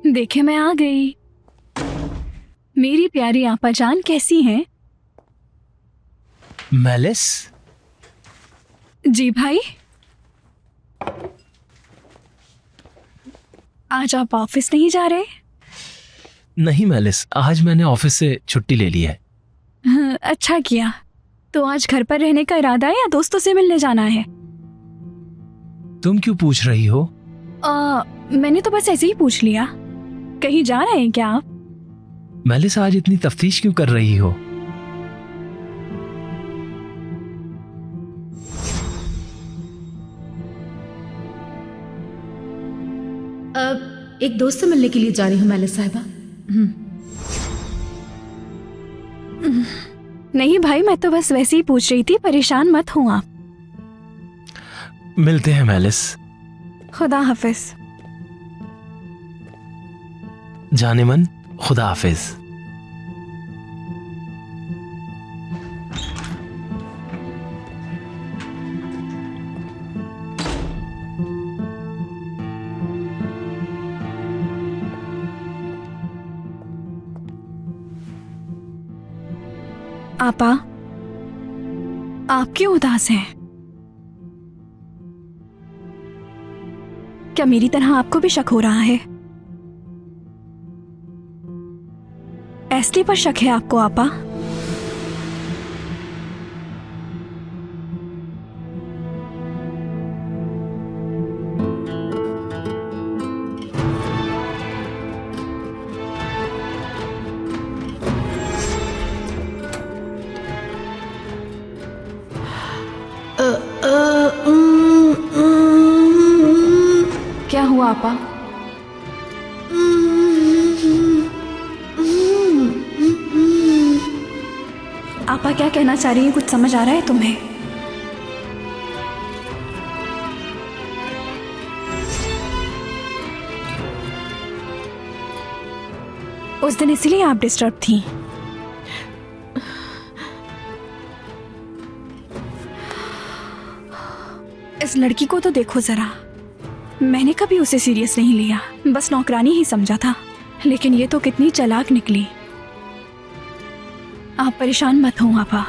देखे, मैं आ गई। मेरी प्यारी आपा जान, कैसी हैं? मैलिस? जी भाई। आज आप ऑफिस नहीं जा रहे? नहीं मैलिस, आज मैंने ऑफिस से छुट्टी ले ली है। अच्छा किया। तो आज घर पर रहने का इरादा है या दोस्तों से मिलने जाना है? तुम क्यों पूछ रही हो? मैंने तो बस ऐसे ही पूछ लिया। कहीं जा रहे हैं क्या आप? मैलिस, आज इतनी तफ्तीश क्यों कर रही हो? एक दोस्त से मिलने के लिए जा रही हूँ मैला साहिबा। नहीं भाई, मैं तो बस वैसे ही पूछ रही थी, परेशान मत हो आप। मिलते हैं मैलिस। खुदा हाफिज। जाने मन, खुदा हाफिज। आपा, आप क्यों उदास हैं? क्या मेरी तरह आपको भी शक हो रहा है? एस्ली पर शक है आपको आपा? हुआ आपा? आपा क्या कहना चाह रही हैं? कुछ समझ आ रहा है तुम्हें? उस दिन इसलिए आप डिस्टर्ब थी। इस लड़की को तो देखो जरा, मैंने कभी उसे सीरियस नहीं लिया, बस नौकरानी ही समझा था, लेकिन ये तो कितनी चालाक निकली। आप परेशान मत हो आपा,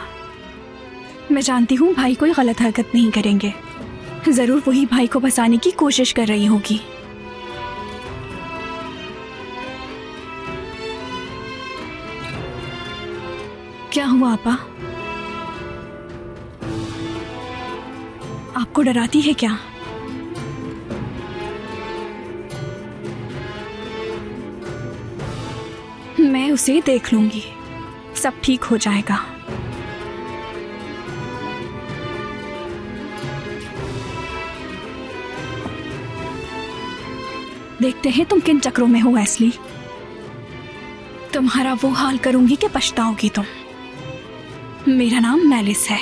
मैं जानती हूँ भाई कोई गलत हरकत नहीं करेंगे, जरूर वही भाई को बचाने की कोशिश कर रही होगी। क्या हुआ आपा? आपको डराती है क्या? मैं उसे देख लूंगी, सब ठीक हो जाएगा। देखते हैं तुम किन चक्रों में हो एस्ली। तुम्हारा वो हाल करूंगी कि पछताओगी तुम। मेरा नाम मैलिस है,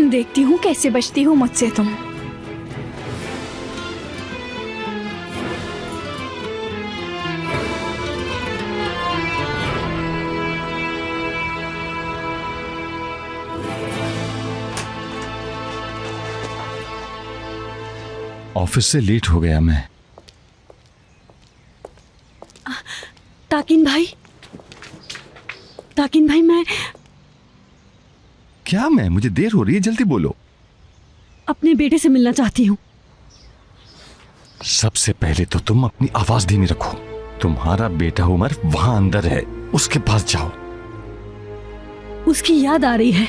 देखती हूँ कैसे बचती हो मुझसे तुम। ऑफिस से लेट हो गया मैं। ताकिन भाई मैं क्या? मुझे देर हो रही है, जल्दी बोलो। अपने बेटे से मिलना चाहती हूँ। सबसे पहले तो तुम अपनी आवाज धीमी रखो। तुम्हारा बेटा उमर वहां अंदर है, उसके पास जाओ। उसकी याद आ रही है।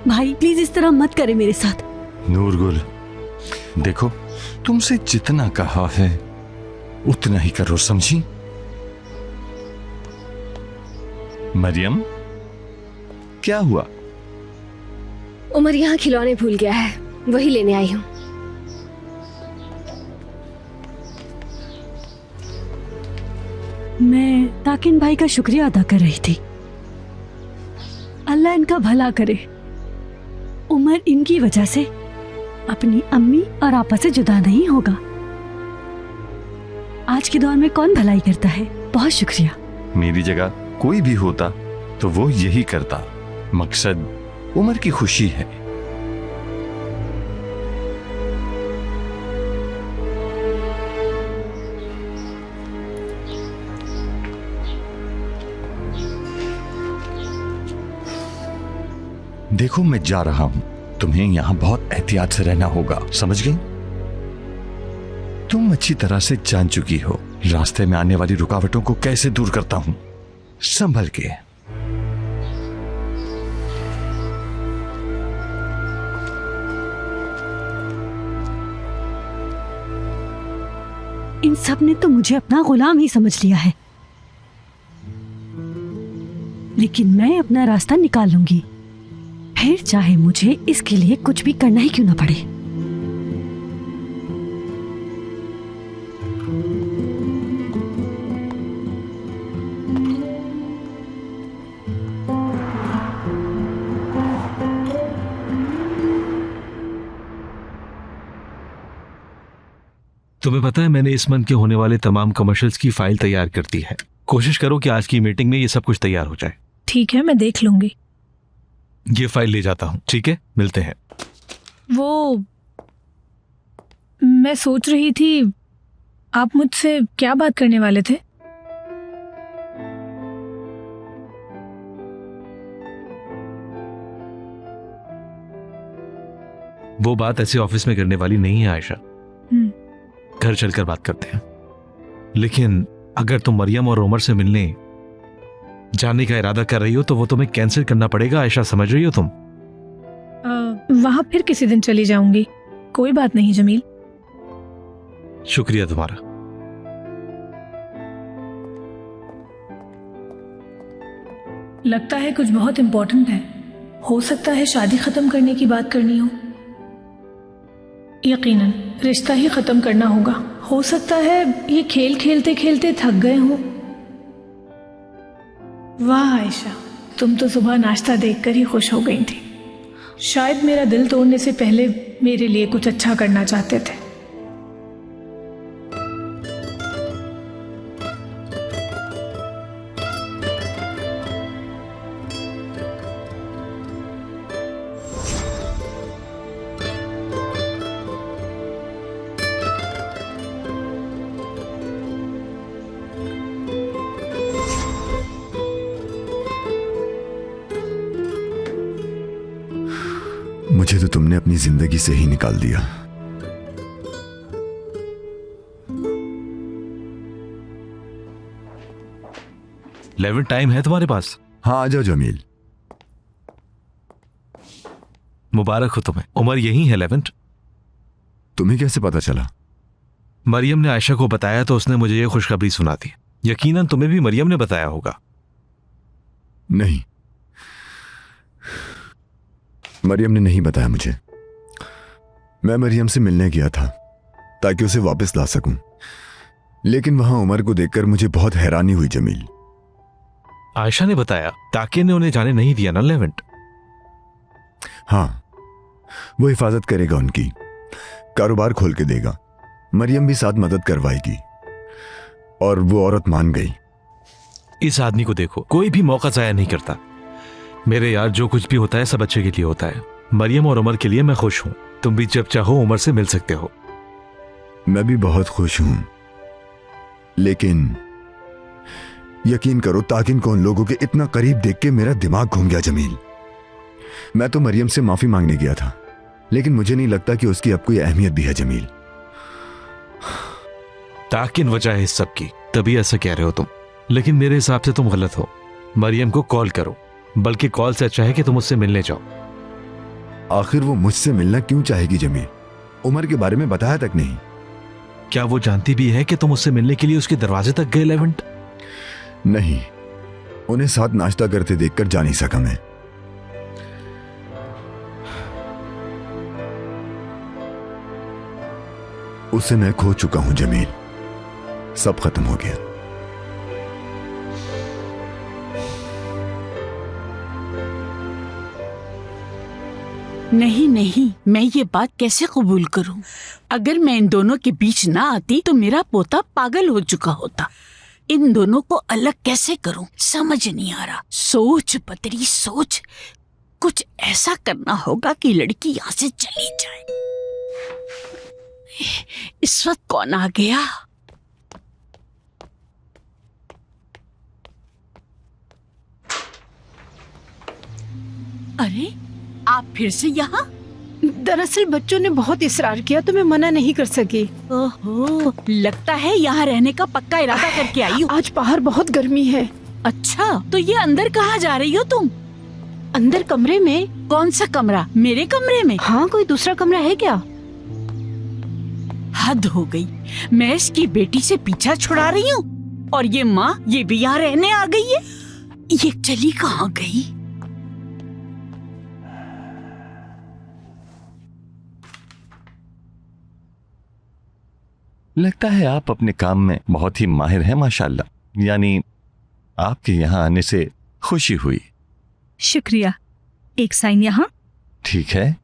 भाई प्लीज इस तरह मत करे मेरे साथ। नूरगुल, देखो तुमसे जितना कहा है उतना ही करो, समझी? मरियम, क्या हुआ? उमर यहाँ खिलौने भूल गया है, वही लेने आई हूँ। मैं ताकिन भाई का शुक्रिया अदा कर रही थी। अल्लाह इनका भला करे। उमर इनकी वजह से अपनी अम्मी और आपा से जुदा नहीं होगा। आज के दौर में कौन भलाई करता है? बहुत शुक्रिया। मेरी जगह कोई भी होता तो वो यही करता। मकसद उमर की खुशी है। देखो मैं जा रहा हूं, तुम्हें यहां बहुत एहतियात से रहना होगा, समझ गई? तुम अच्छी तरह से जान चुकी हो रास्ते में आने वाली रुकावटों को कैसे दूर करता हूं। संभल के। इन सब ने तो मुझे अपना गुलाम ही समझ लिया है, लेकिन मैं अपना रास्ता निकाल लूंगी, फिर चाहे मुझे इसके लिए कुछ भी करना ही क्यों ना पड़े। तुम्हें पता है मैंने इस मंथ के होने वाले तमाम कमर्शियल्स की फाइल तैयार कर दी है। कोशिश करो कि आज की मीटिंग में ये सब कुछ तैयार हो जाए। ठीक है, मैं देख लूंगी। ये फाइल ले जाता हूँ, ठीक है? मिलते हैं। वो मैं सोच रही थी, आप मुझसे क्या बात करने वाले थे? वो बात ऐसे ऑफिस में करने वाली नहीं है आयशा। घर चलकर बात करते हैं। लेकिन अगर तुम मरियम और उमर से मिलने जाने का इरादा कर रही हो तो वो तुम्हें कैंसिल करना पड़ेगा आयशा, समझ रही हो तुम? वहां फिर किसी दिन चली जाऊंगी, कोई बात नहीं जमील। शुक्रिया तुम्हारा। लगता है कुछ बहुत इंपॉर्टेंट है। हो सकता है शादी खत्म करने की बात करनी हो। यकीनन रिश्ता ही खत्म करना होगा। हो सकता है ये खेल खेलते खेलते थक गए हों। वाह आयशा, तुम तो सुबह नाश्ता देखकर ही खुश हो गई थी। शायद मेरा दिल तोड़ने से पहले मेरे लिए कुछ अच्छा करना चाहते थे। मुझे तो तुमने अपनी जिंदगी से ही निकाल दिया। लेवन टाइम है तुम्हारे पास? हाँ आ जाओ जमील। मुबारक हो तुम्हें। उमर यही है लेवेंट। तुम्हें कैसे पता चला? मरियम ने आयशा को बताया तो उसने मुझे ये खुशखबरी सुना दी। यकीनन तुम्हें भी मरियम ने बताया होगा। नहीं, मरियम ने नहीं बताया मुझे। मैं मरियम से मिलने गया था ताकि उसे वापस ला सकूं, लेकिन वहां उमर को देखकर मुझे बहुत हैरानी हुई जमील। आयशा ने बताया ताकि ने उन्हें जाने नहीं दिया ना लेवेंट? हाँ, वो हिफाजत करेगा, उनकी कारोबार खोल के देगा। मरियम भी साथ मदद करवाएगी और वो औरत मान गई। इस आदमी को देखो, कोई भी मौका जाया नहीं करता। मेरे यार, जो कुछ भी होता है सब अच्छे के लिए होता है। मरियम और उमर के लिए मैं खुश हूं। तुम भी जब चाहो उमर से मिल सकते हो। मैं भी बहुत खुश हूं, लेकिन यकीन करो ताकिन को उन लोगों के इतना करीब देख के मेरा दिमाग घूम गया जमील। मैं तो मरियम से माफी मांगने गया था, लेकिन मुझे नहीं लगता कि उसकी अब कोई अहमियत भी है जमील। ताकिन वजह है इस सब की, तभी ऐसा कह रहे हो तुम। लेकिन मेरे हिसाब से तुम गलत हो। मरियम को कॉल करो, बल्कि कॉल से अच्छा है कि तुम उससे मिलने जाओ। आखिर वो मुझसे मिलना क्यों चाहेगी जमील? उमर के बारे में बताया तक नहीं। क्या वो जानती भी है कि तुम उससे मिलने के लिए उसके दरवाजे तक गए लेवेंट? नहीं, उन्हें साथ नाश्ता करते देखकर जा नहीं सका मैं। उसे मैं खो चुका हूं जमील। सब खत्म हो गया। नहीं नहीं, मैं ये बात कैसे कबूल करूं? अगर मैं इन दोनों के बीच ना आती तो मेरा पोता पागल हो चुका होता। इन दोनों को अलग कैसे करूं समझ नहीं आ रहा। सोच पतरी सोच, कुछ ऐसा करना होगा कि लड़की यहां से चली जाए। इस वक्त कौन आ गया? अरे आप फिर से यहाँ? दरअसल बच्चों ने बहुत इसरार किया तो मैं मना नहीं कर सकी। ओहो, लगता है यहाँ रहने का पक्का इरादा करके आई हो। आज बाहर बहुत गर्मी है। अच्छा, तो ये अंदर कहाँ जा रही हो तुम? अंदर कमरे में। कौन सा कमरा? मेरे कमरे में? हाँ, कोई दूसरा कमरा है क्या? हद हो गई। मैं इसकी बेटी से पीछा छुड़ा रही हूँ और ये माँ ये भी यहाँ रहने आ गई है। ये चली कहाँ गई? लगता है आप अपने काम में बहुत ही माहिर हैं माशाल्लाह। यानी आपके यहाँ आने से खुशी हुई। शुक्रिया। एक साइन यहाँ। ठीक है,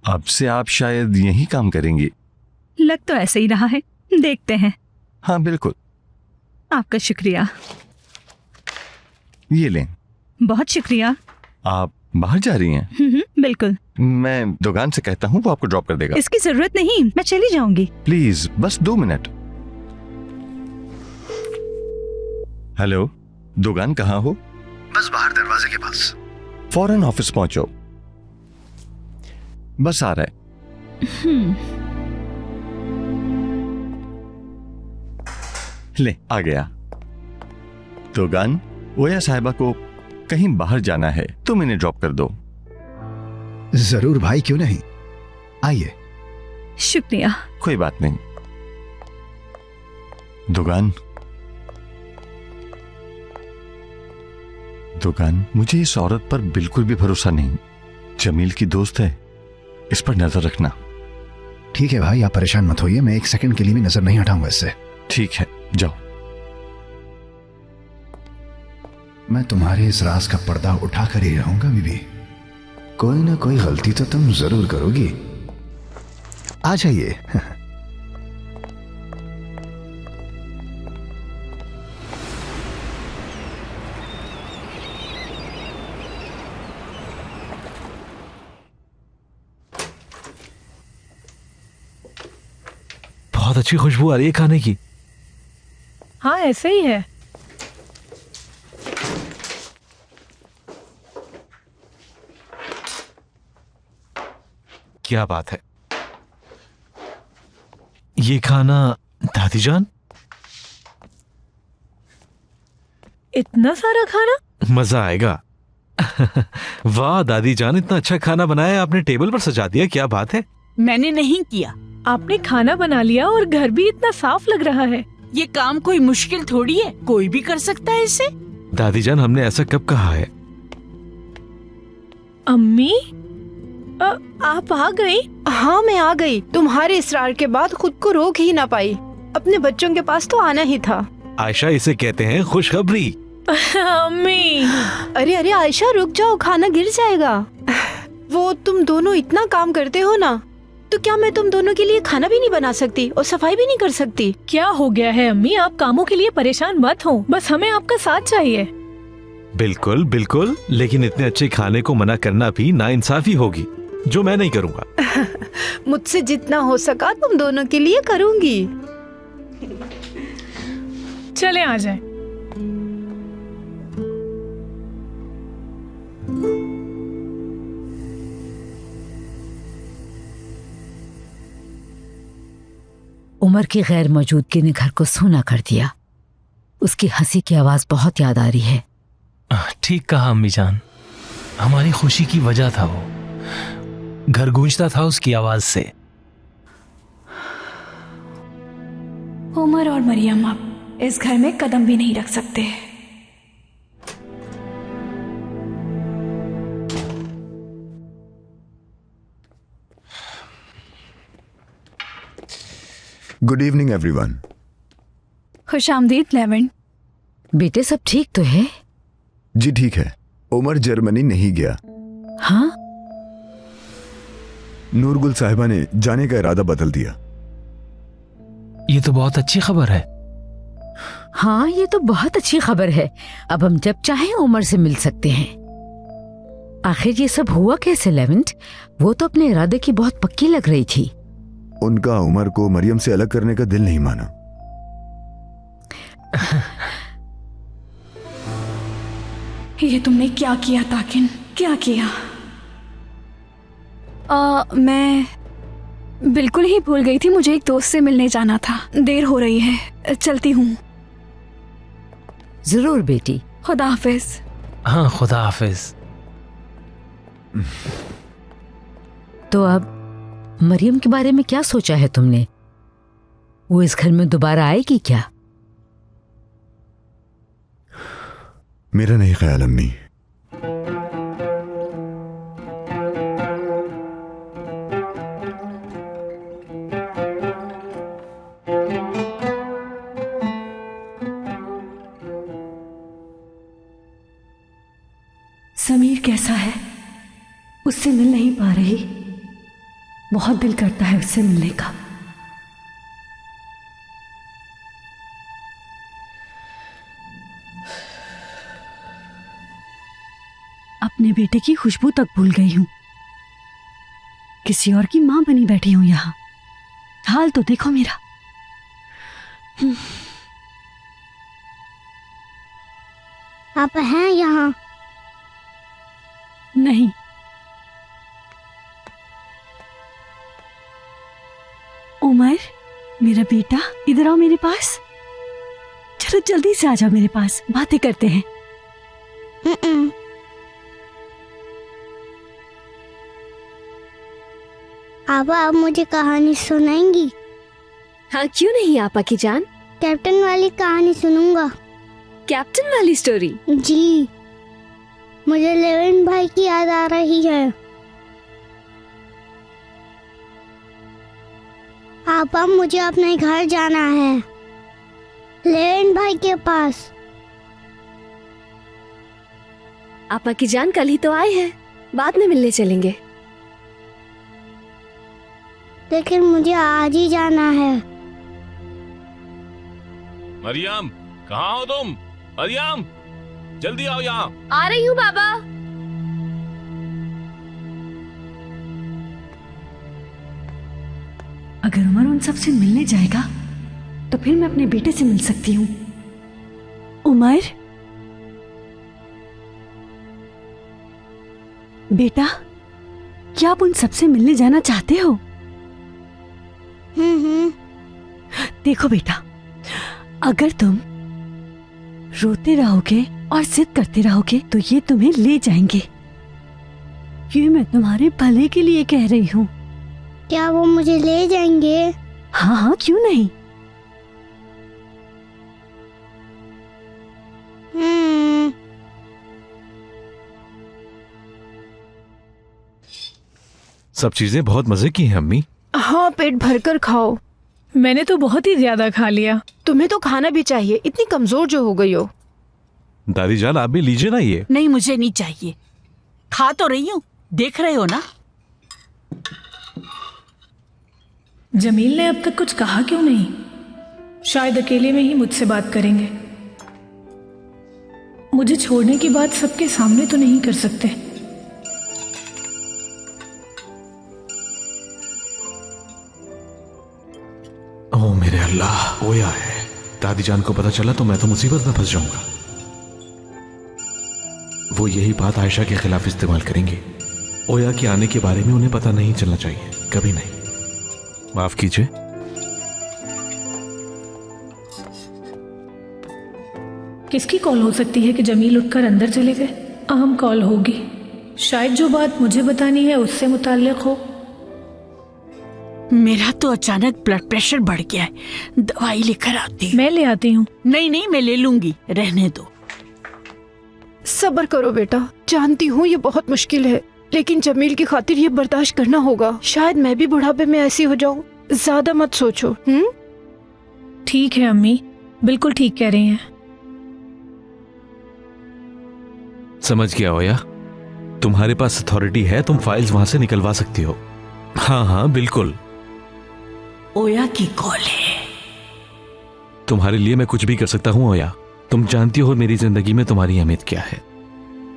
अब से आप शायद यही काम करेंगी। लग तो ऐसे ही रहा है, देखते हैं। हाँ बिल्कुल। आपका शुक्रिया। ये लें। बहुत शुक्रिया। आप बाहर जा रही हैं? बिल्कुल। मैं दुकान से कहता हूँ, वो आपको ड्रॉप कर देगा। इसकी जरूरत नहीं, मैं चली जाऊंगी। प्लीज बस 2 मिनट। हेलो, दुकान कहाँ हो? बस बाहर दरवाजे के पास। फौरन ऑफिस पहुंचो। बस आ रहा है। ले आ गया। दुकान, ओया साहिबा को कहीं बाहर जाना है, तुम इन्हें ड्रॉप कर दो। जरूर भाई, क्यों नहीं, आइए। शुक्रिया। कोई बात नहीं। दुकान, मुझे इस औरत पर बिल्कुल भी भरोसा नहीं। जमील की दोस्त है, इस पर नजर रखना। ठीक है भाई, आप परेशान मत होइए, मैं एक सेकंड के लिए भी नजर नहीं हटाऊंगा इससे। ठीक है, जाओ। मैं तुम्हारे इस राज का पर्दा उठा कर ही रहूंगा बीबी। कोई ना कोई गलती तो तुम जरूर करोगी। आ जाइए। बहुत अच्छी खुशबू आ रही है खाने की। हाँ ऐसे ही है। क्या बात है, ये खाना दादी जान? इतना सारा खाना? मजा आएगा। वाह दादी जान, इतना अच्छा खाना बनाया है आपने, टेबल पर सजा दिया, क्या बात है। मैंने नहीं किया। आपने खाना बना लिया और घर भी इतना साफ लग रहा है। ये काम कोई मुश्किल थोड़ी है, कोई भी कर सकता है इसे। दादी जान, हमने ऐसा कब कहा है? अम्मी आप आ गई? हाँ मैं आ गई। तुम्हारे इसरार के बाद खुद को रोक ही ना पाई। अपने बच्चों के पास तो आना ही था। आयशा, इसे कहते हैं खुशखबरी। अम्मी। अरे अरे आयशा रुक जाओ, खाना गिर जाएगा। वो तुम दोनों इतना काम करते हो ना, तो क्या मैं तुम दोनों के लिए खाना भी नहीं बना सकती और सफाई भी नहीं कर सकती? क्या हो गया है अम्मी, आप कामों के लिए परेशान मत हो, बस हमें आपका साथ चाहिए। बिल्कुल बिल्कुल, लेकिन इतने अच्छे खाने को मना करना भी नाइंसाफी होगी, जो मैं नहीं करूँगा। मुझसे जितना हो सका तुम दोनों के लिए करूँगी। चले आ जाए। उमर की गैर मौजूदगी ने घर को सूना कर दिया। उसकी हंसी की आवाज बहुत याद आ रही है। ठीक कहा अम्मी जान, हमारी खुशी की वजह था वो। घर गूंजता था उसकी आवाज से। उमर और मरियम अब इस घर में कदम भी नहीं रख सकते। Good evening everyone. खुशामदीद लेवन। बेटे सब ठीक तो है? जी ठीक है। उमर जर्मनी नहीं गया। हाँ? नूरगुल साहिबा ने जाने का इरादा बदल दिया। ये तो बहुत अच्छी खबर है। हाँ ये तो बहुत अच्छी खबर है। अब हम जब चाहें उमर से मिल सकते हैं। आखिर ये सब हुआ कैसे लेवेंट? वो तो अपने इरादे की बहुत पक्की लग रही थी। उनका उमर को मरियम से अलग करने का दिल नहीं माना। ये तुमने क्या किया ताकिन, क्या किया? मैं बिल्कुल ही भूल गई थी, मुझे एक दोस्त से मिलने जाना था। देर हो रही है, चलती हूँ। जरूर बेटी। खुदा हाफिज। हाँ खुदा हाफिज। तो अब मरियम के बारे में क्या सोचा है तुमने? वो इस घर में दोबारा आएगी क्या? मेरा नहीं ख्याल अम्मी। समीर कैसा है? उससे मिल नहीं पा रही। बहुत दिल करता है उससे मिलने का। अपने बेटे की खुशबू तक भूल गई हूं। किसी और की मां बनी बैठी हूं यहां। हाल तो देखो मेरा। आप हैं यहाँ? नहीं। उमर मेरा बेटा, इधर आओ मेरे पास। चलो जल्दी से आ जाओ मेरे पास, बातें करते हैं। आपा आप मुझे कहानी सुनाएंगी? हाँ क्यों नहीं आपा की जान। कैप्टन वाली कहानी सुनूंगा। कैप्टन वाली स्टोरी? जी, मुझे लेवन भाई की याद आ रही है। पापा मुझे अपने घर जाना है, लेविन भाई के पास। आपा की जान कल ही तो आए हैं, बाद में मिलने चलेंगे। लेकिन मुझे आज ही जाना है। मरियम, कहाँ हो तुम? मरियम, जल्दी आओ यहाँ। आ रही हूँ बाबा। अगर उमर उन सब से मिलने जाएगा तो फिर मैं अपने बेटे से मिल सकती हूँ। उमर, बेटा, क्या आप उन सबसे मिलने जाना चाहते हो? देखो बेटा, अगर तुम रोते रहोगे और जिद करते रहोगे तो ये तुम्हें ले जाएंगे। ये मैं तुम्हारे भले के लिए कह रही हूँ। क्या वो मुझे ले जाएंगे? हाँ हाँ, क्यों नहीं। सब चीजें बहुत मजे की हैं अम्मी। हाँ, पेट भरकर खाओ। मैंने तो बहुत ही ज्यादा खा लिया। तुम्हें तो खाना भी चाहिए, इतनी कमजोर जो हो गई हो। दादी जान, आप भी लीजिए ना ये। नहीं, मुझे नहीं चाहिए। खा तो रही हूँ, देख रहे हो ना। जमील ने अब तक कुछ कहा क्यों नहीं? शायद अकेले में ही मुझसे बात करेंगे। मुझे छोड़ने की बात सबके सामने तो नहीं कर सकते। ओह मेरे अल्लाह, ओया है। दादी जान को पता चला तो मैं तो मुसीबत में फंस जाऊंगा। वो यही बात आयशा के खिलाफ इस्तेमाल करेंगे। ओया के आने के बारे में उन्हें पता नहीं चलना चाहिए, कभी नहीं। माफ कीजिए। किसकी कॉल हो सकती है कि जमील उठकर अंदर चले गए? अहम कॉल होगी। शायद जो बात मुझे बतानी है उससे मुताल्लिक हो। मेरा तो अचानक ब्लड प्रेशर बढ़ गया है, दवाई लेकर आती। मैं ले आती हूँ। नहीं नहीं, मैं ले लूंगी, रहने दो। सब्र करो बेटा, जानती हूँ ये बहुत मुश्किल है, लेकिन जमील की खातिर ये बर्दाश्त करना होगा। शायद मैं भी बुढ़ापे में ऐसी हो जाऊं। ज्यादा मत सोचो। ठीक है अम्मी, बिल्कुल ठीक कह रही हैं। समझ गया ओया, तुम्हारे पास अथॉरिटी है, तुम फाइल्स वहां से निकलवा सकती हो। हाँ हाँ बिल्कुल। ओया की कॉल है। तुम्हारे लिए मैं कुछ भी कर सकता हूँ ओया। तुम जानती हो मेरी जिंदगी में तुम्हारी अहमियत क्या है।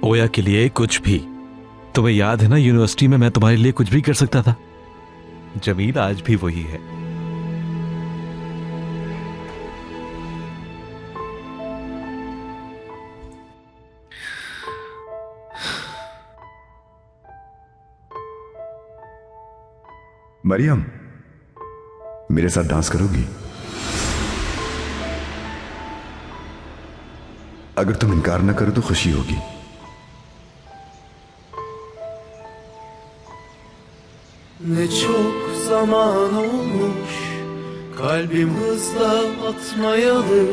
ओया के लिए कुछ भी। तुम्हें याद है ना, यूनिवर्सिटी में मैं तुम्हारे लिए कुछ भी कर सकता था। जमील आज भी वही है। मरियम, मेरे साथ डांस करोगी? अगर तुम इनकार न करो तो खुशी होगी। Ne çok zaman olmuş kalbim hızla atmayalı.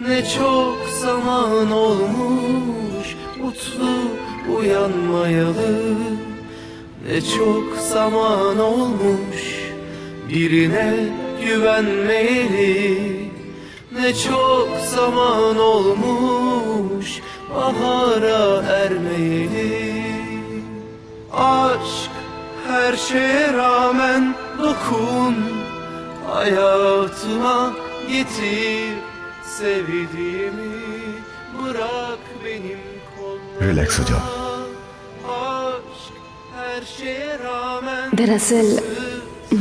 Ne çok zaman olmuş mutlu uyanmayalı. Ne çok zaman olmuş birine güvenmeyeli. Ne çok zaman olmuş bahara ermeyeli. Aşk her şeye rağmen dokun, hayatıma getir sevdiğimi, bırak benim kollarıma. Relax हो जाओ। Aşk her şeye rağmen दरअसल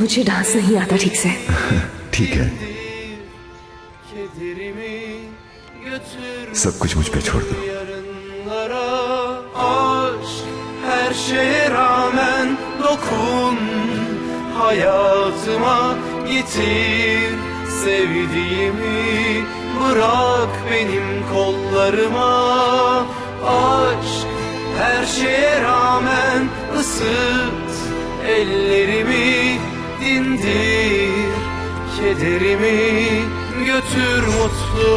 मुझे dance नहीं आता ठीक से। ठीक है, kederimi götür सब कुछ मुझ पे छोड़ दो। yarınlara. Aşk her şeye rağmen dokun, hayatıma getir sevdiğimi, bırak benim kollarıma. Aşk her şeye rağmen ısıt ellerimi, dindir kederimi, götür mutlu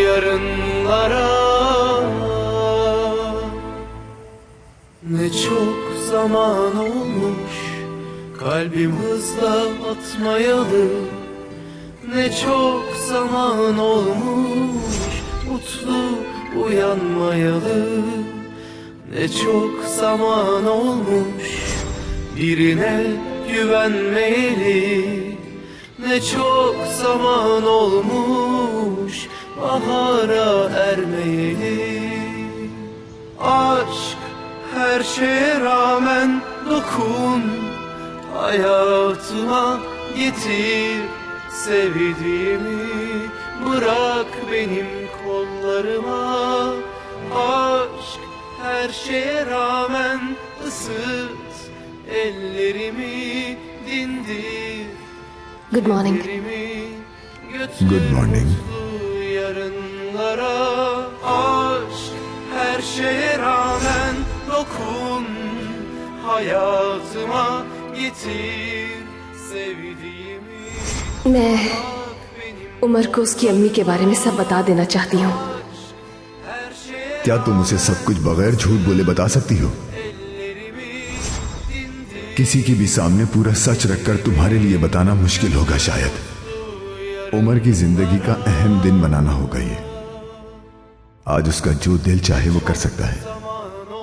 yarınlara. Ne çok zaman olmuş Kalbim hızla atmayalı. Ne çok zaman olmuş mutlu uyanmayalı. Ne çok zaman olmuş birine güvenmeyeli. Ne çok zaman olmuş bahara ermeyeli. Aşk her şeye rağmen dokun, hayatıma getir sevdiğimi, bırak benim kollarıma. Aşk her şeye rağmen ısıt ellerimi, dindir. Good morning. Good morning. Yarınlara aşk her şeye rağmen dokun, hayatıma getir sevdiğimi. मैं उमर को उसकी अम्मी के बारे में सब बता देना चाहती हूँ। क्या तुम उसे सब कुछ बगैर झूठ बोले बता सकती हो? किसी के भी सामने पूरा सच रखकर तुम्हारे लिए बताना मुश्किल होगा शायद। उमर की जिंदगी का अहम दिन बनाना होगा ये। आज उसका जो दिल चाहे वो कर सकता है।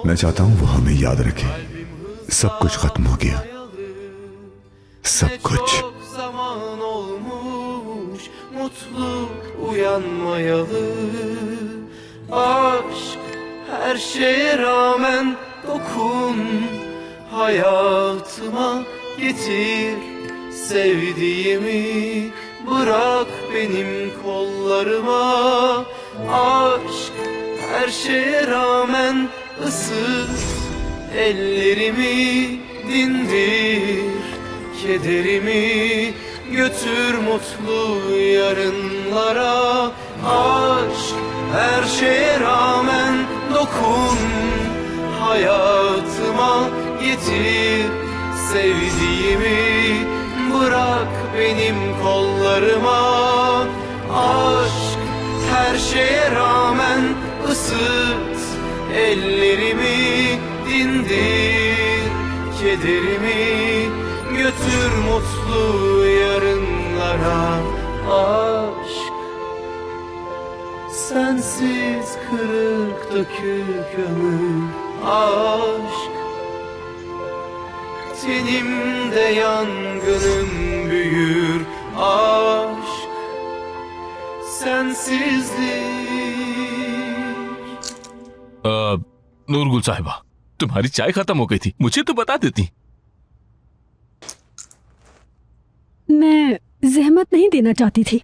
मैं चाहता हूं वो हमें याद रखे। सब कुछ खत्म हो गया, सब कुछ। Mutlu uyanmayalı. Aşk her şeye rağmen dokun, hayatıma getir sevdiğimi, bırak benim kollarıma. Aşk her şeye rağmen ısıt ellerimi, dindir kederimi, götür mutlu yarınlara. Aşk her şeye rağmen dokun, hayatıma getir sevdiğimi, bırak benim kollarıma. Aşk her şeye rağmen ısıt ellerimi, dindir kederimi, götür mutlu yarınlara. Aşk sensiz kırık dökük ömür. Aşk tenimde yangının büyür. Aşk sensizlik. नूरगुल साहिबा, तुम्हारी चाय खत्म हो गई थी, मुझे तो बता देती। मैं जहमत नहीं देना चाहती थी।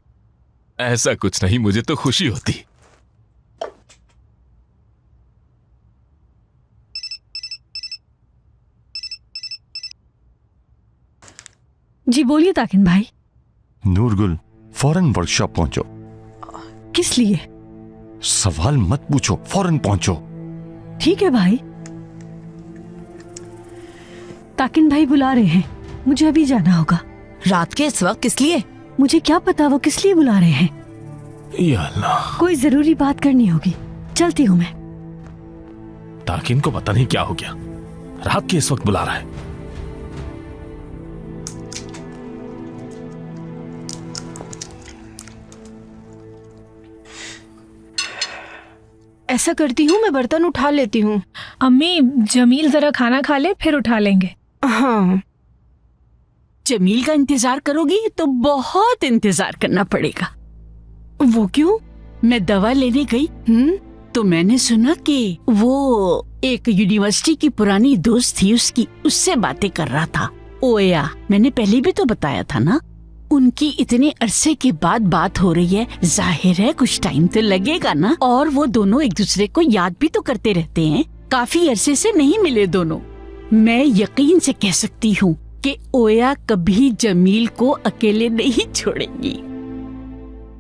ऐसा कुछ नहीं, मुझे तो खुशी होती। जी बोलिए ताकिन भाई। नूरगुल, फौरन वर्कशॉप पहुंचो। किस लिए? सवाल मत पूछो, फौरन पहुंचो। ठीक है भाई। ताकिन भाई बुला रहे हैं, मुझे अभी जाना होगा। रात के इस वक्त किस लिए? मुझे क्या पता वो किस लिए बुला रहे हैं। या अल्लाह, कोई जरूरी बात करनी होगी, चलती हूँ मैं। ताकिन को पता नहीं क्या हो गया, रात के इस वक्त बुला रहा है। ऐसा करती हूँ, मैं बर्तन उठा लेती हूँ। अम्मी, जमील जरा खाना खा ले, फिर उठा लेंगे। हाँ। जमील का इंतजार करोगी तो बहुत इंतजार करना पड़ेगा। वो क्यों? मैं दवा लेने गई तो मैंने सुना कि वो एक यूनिवर्सिटी की पुरानी दोस्त थी उसकी, उससे बातें कर रहा था। ओया, मैंने पहले भी तो बताया था ना, उनकी इतने अरसे के बाद बात हो रही है, जाहिर है कुछ टाइम तो लगेगा ना। और वो दोनों एक दूसरे को याद भी तो करते रहते हैं, काफी अरसे से नहीं मिले दोनों। मैं यकीन से कह सकती हूँ कि ओया कभी जमील को अकेले नहीं छोड़ेगी।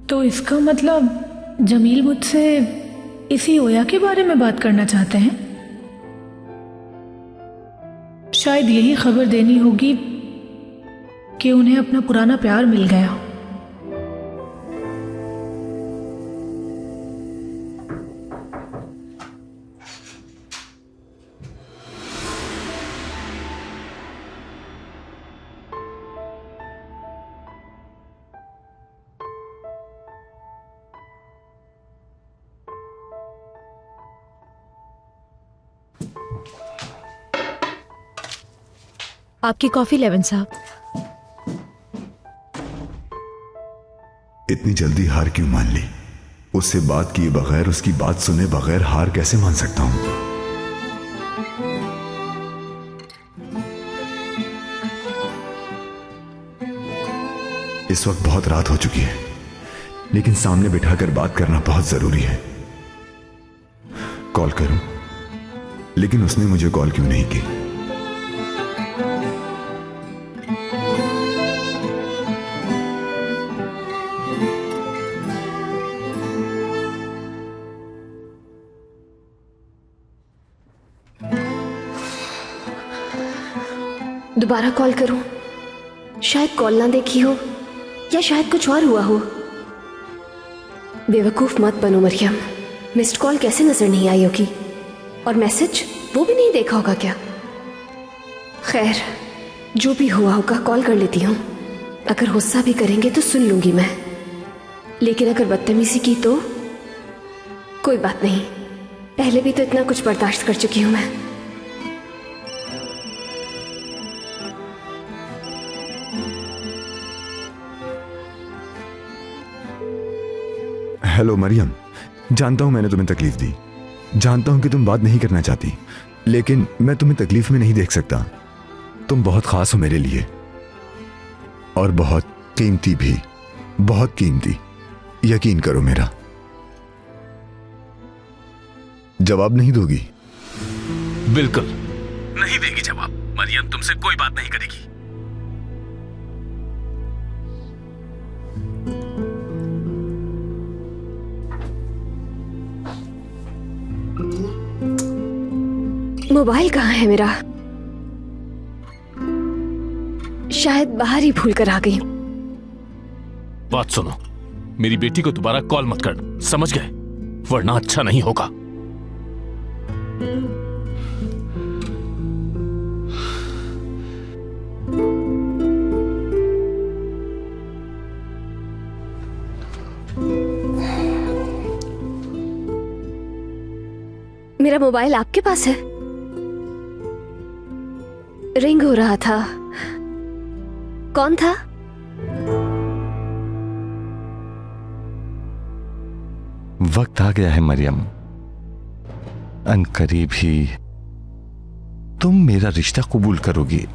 तो इसका मतलब जमील मुझसे इसी ओया के बारे में बात करना चाहते हैं। शायद यही खबर देनी होगी कि उन्हें अपना पुराना प्यार मिल गया। आपकी कॉफी लेवन साहब। इतनी जल्दी हार क्यों मान ली? उससे बात किए बगैर, उसकी बात सुने बगैर हार कैसे मान सकता हूं? इस वक्त बहुत रात हो चुकी है, लेकिन सामने बिठाकर बात करना बहुत जरूरी है। कॉल करूं, लेकिन उसने मुझे कॉल क्यों नहीं की? दोबारा कॉल करूं? शायद कॉल ना देखी हो, या शायद कुछ और हुआ हो। बेवकूफ मत बनो मरियम। मिस्ड कॉल कैसे नजर नहीं आई होगी? और मैसेज वो भी नहीं देखा होगा क्या? खैर, जो भी हुआ होगा कॉल कर लेती हूँ। अगर गुस्सा भी करेंगे तो सुन लूंगी मैं, लेकिन अगर बदतमीजी की तो कोई बात नहीं। पहले भी तो इतना कुछ बर्दाश्त कर चुकी हूं मैं। हेलो मरियम, जानता हूं मैंने तुम्हें तकलीफ दी, जानता हूं कि तुम बात नहीं करना चाहती, लेकिन मैं तुम्हें तकलीफ में नहीं देख सकता। तुम बहुत खास हो मेरे लिए, और बहुत कीमती भी, बहुत कीमती। यकीन करो मेरा। जवाब नहीं दोगी? बिल्कुल नहीं देगी जवाब। मरियम तुमसे कोई बात नहीं करेगी। मोबाइल कहाँ है मेरा? शायद बाहर ही भूल कर आ गई। बात सुनो, मेरी बेटी को दोबारा कॉल मत कर, समझ गए? वरना अच्छा नहीं होगा। मेरा मोबाइल आपके पास है? रिंग हो रहा था। कौन था? वक्त आ गया है मरियम, अनकरीब ही तुम मेरा रिश्ता कबूल करोगी।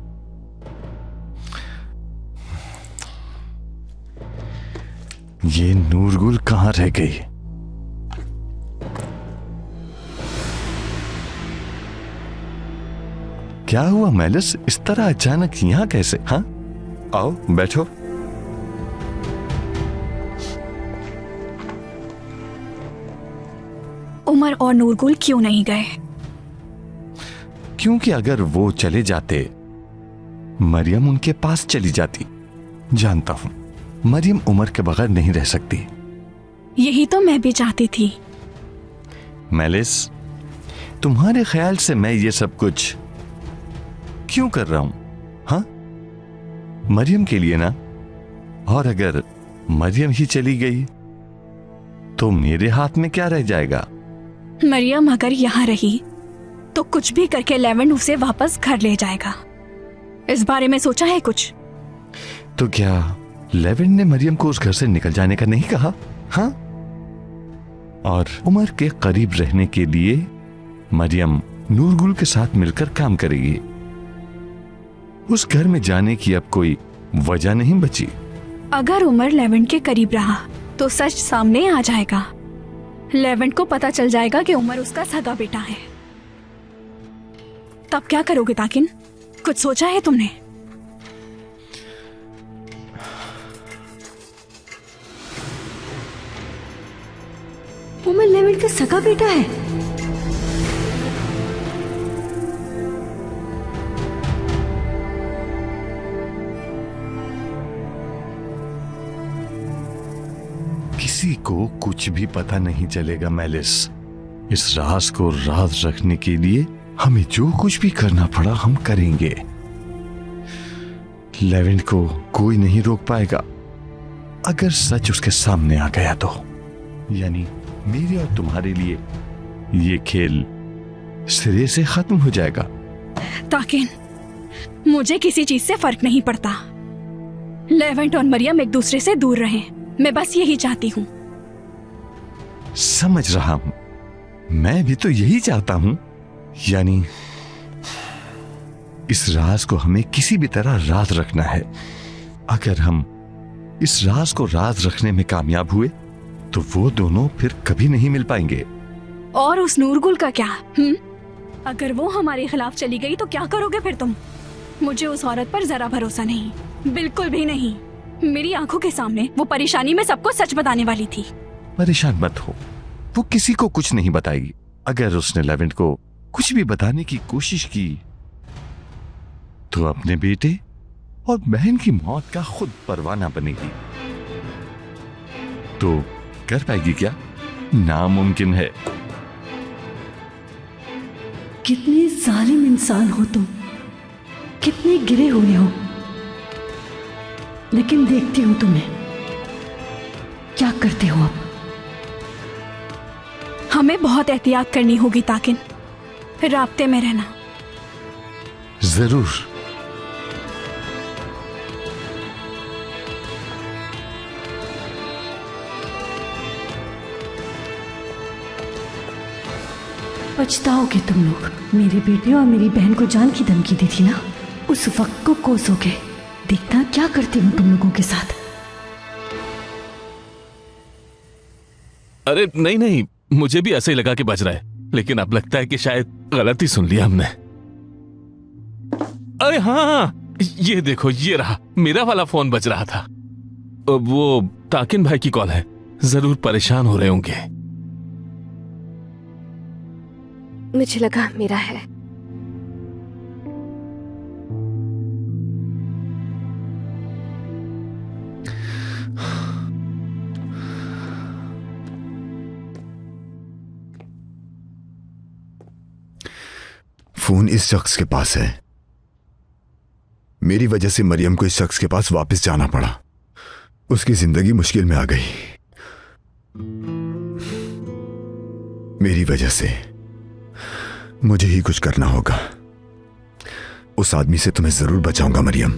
ये नूरगुल कहां रह गई? क्या हुआ मैलिस, इस तरह अचानक यहां कैसे? हाँ, आओ बैठो। उमर और नूरगुल क्यों नहीं गए? क्योंकि अगर वो चले जाते, मरियम उनके पास चली जाती। जानता हूं, मरियम उमर के बगैर नहीं रह सकती। यही तो मैं भी चाहती थी। मैलिस, तुम्हारे ख्याल से मैं ये सब कुछ क्यों कर रहा हूं? हाँ, मरियम के लिए ना। और अगर मरियम ही चली गई तो मेरे हाथ में क्या रह जाएगा? मरियम अगर यहाँ रही तो कुछ भी करके लेवेंट उसे वापस घर ले जाएगा। इस बारे में सोचा है कुछ? तो क्या लेवेंट ने मरियम को उस घर से निकल जाने का नहीं कहा? हाँ, और उमर के करीब रहने के लिए मरियम नूरगुल के साथ मिलकर काम करेगी। उस घर में जाने की अब कोई वजह नहीं बची। अगर उमर लेवेंट के करीब रहा तो सच सामने आ जाएगा। लेवेंट को पता चल जाएगा कि उमर उसका सगा बेटा है। तब क्या करोगे ताकिन? कुछ सोचा है तुमने? उमर लेवेंट का सगा बेटा है? किसी को कुछ भी पता नहीं चलेगा मैलिस। इस राज को राज रखने के लिए हमें जो कुछ भी करना पड़ा हम करेंगे। लेवेंट को कोई नहीं रोक पाएगा। अगर सच उसके सामने आ गया तो, यानी मेरे और तुम्हारे लिए ये खेल सिरे से खत्म हो जाएगा। ताकिन, मुझे किसी चीज से फर्क नहीं पड़ता। लेवेंट और मरियम एक दूसरे से दूर रहें, मैं बस यही चाहती हूँ। समझ रहा हूं, मैं भी तो यही चाहता हूं। यानी इस राज को हमें किसी भी तरह राज रखना है। अगर हम इस राज को राज रखने में कामयाब हुए तो वो दोनों फिर कभी नहीं मिल पाएंगे। और उस नूरगुल का क्या? अगर वो हमारे खिलाफ चली गई तो क्या करोगे फिर तुम? मुझे उस औरत पर जरा भरोसा नहीं, बिल्कुल भी नहीं। मेरी आंखों के सामने वो परेशानी में सबको सच बताने वाली थी। परेशान मत हो, वो किसी को कुछ नहीं बताएगी। अगर उसने लेवेंट को कुछ भी बताने की कोशिश की तो अपने बेटे और बहन की मौत का खुद परवाना बनेगी। तो कर पाएगी क्या? नामुमकिन है। कितने जालिम इंसान हो तुम, कितने गिरे हुए हो। लेकिन देखती हूं तुम्हें क्या करते हो। अब हमें बहुत एहतियात करनी होगी ताकिन, राब्ते में रहना। जरूर। पछताओगे तुम लोग। मेरे बेटे और मेरी बहन को जान की धमकी दी थी ना, उस वक्त को कोसोगे। देखना क्या करती हूँ तुम लोगों के साथ। अरे नहीं नहीं, मुझे भी ऐसे ही लगा कि बज रहा है, लेकिन अब लगता है कि शायद गलती सुन लिया हमने। अरे हाँ, ये देखो, ये रहा, मेरा वाला फोन बज रहा था। वो ताकिन भाई की कॉल है, जरूर परेशान हो रहे होंगे। मुझे लगा मेरा है। फोन इस शख्स के पास है। मेरी वजह से मरियम को इस शख्स के पास वापस जाना पड़ा। उसकी जिंदगी मुश्किल में आ गई मेरी वजह से। मुझे ही कुछ करना होगा। उस आदमी से तुम्हें जरूर बचाऊंगा मरियम।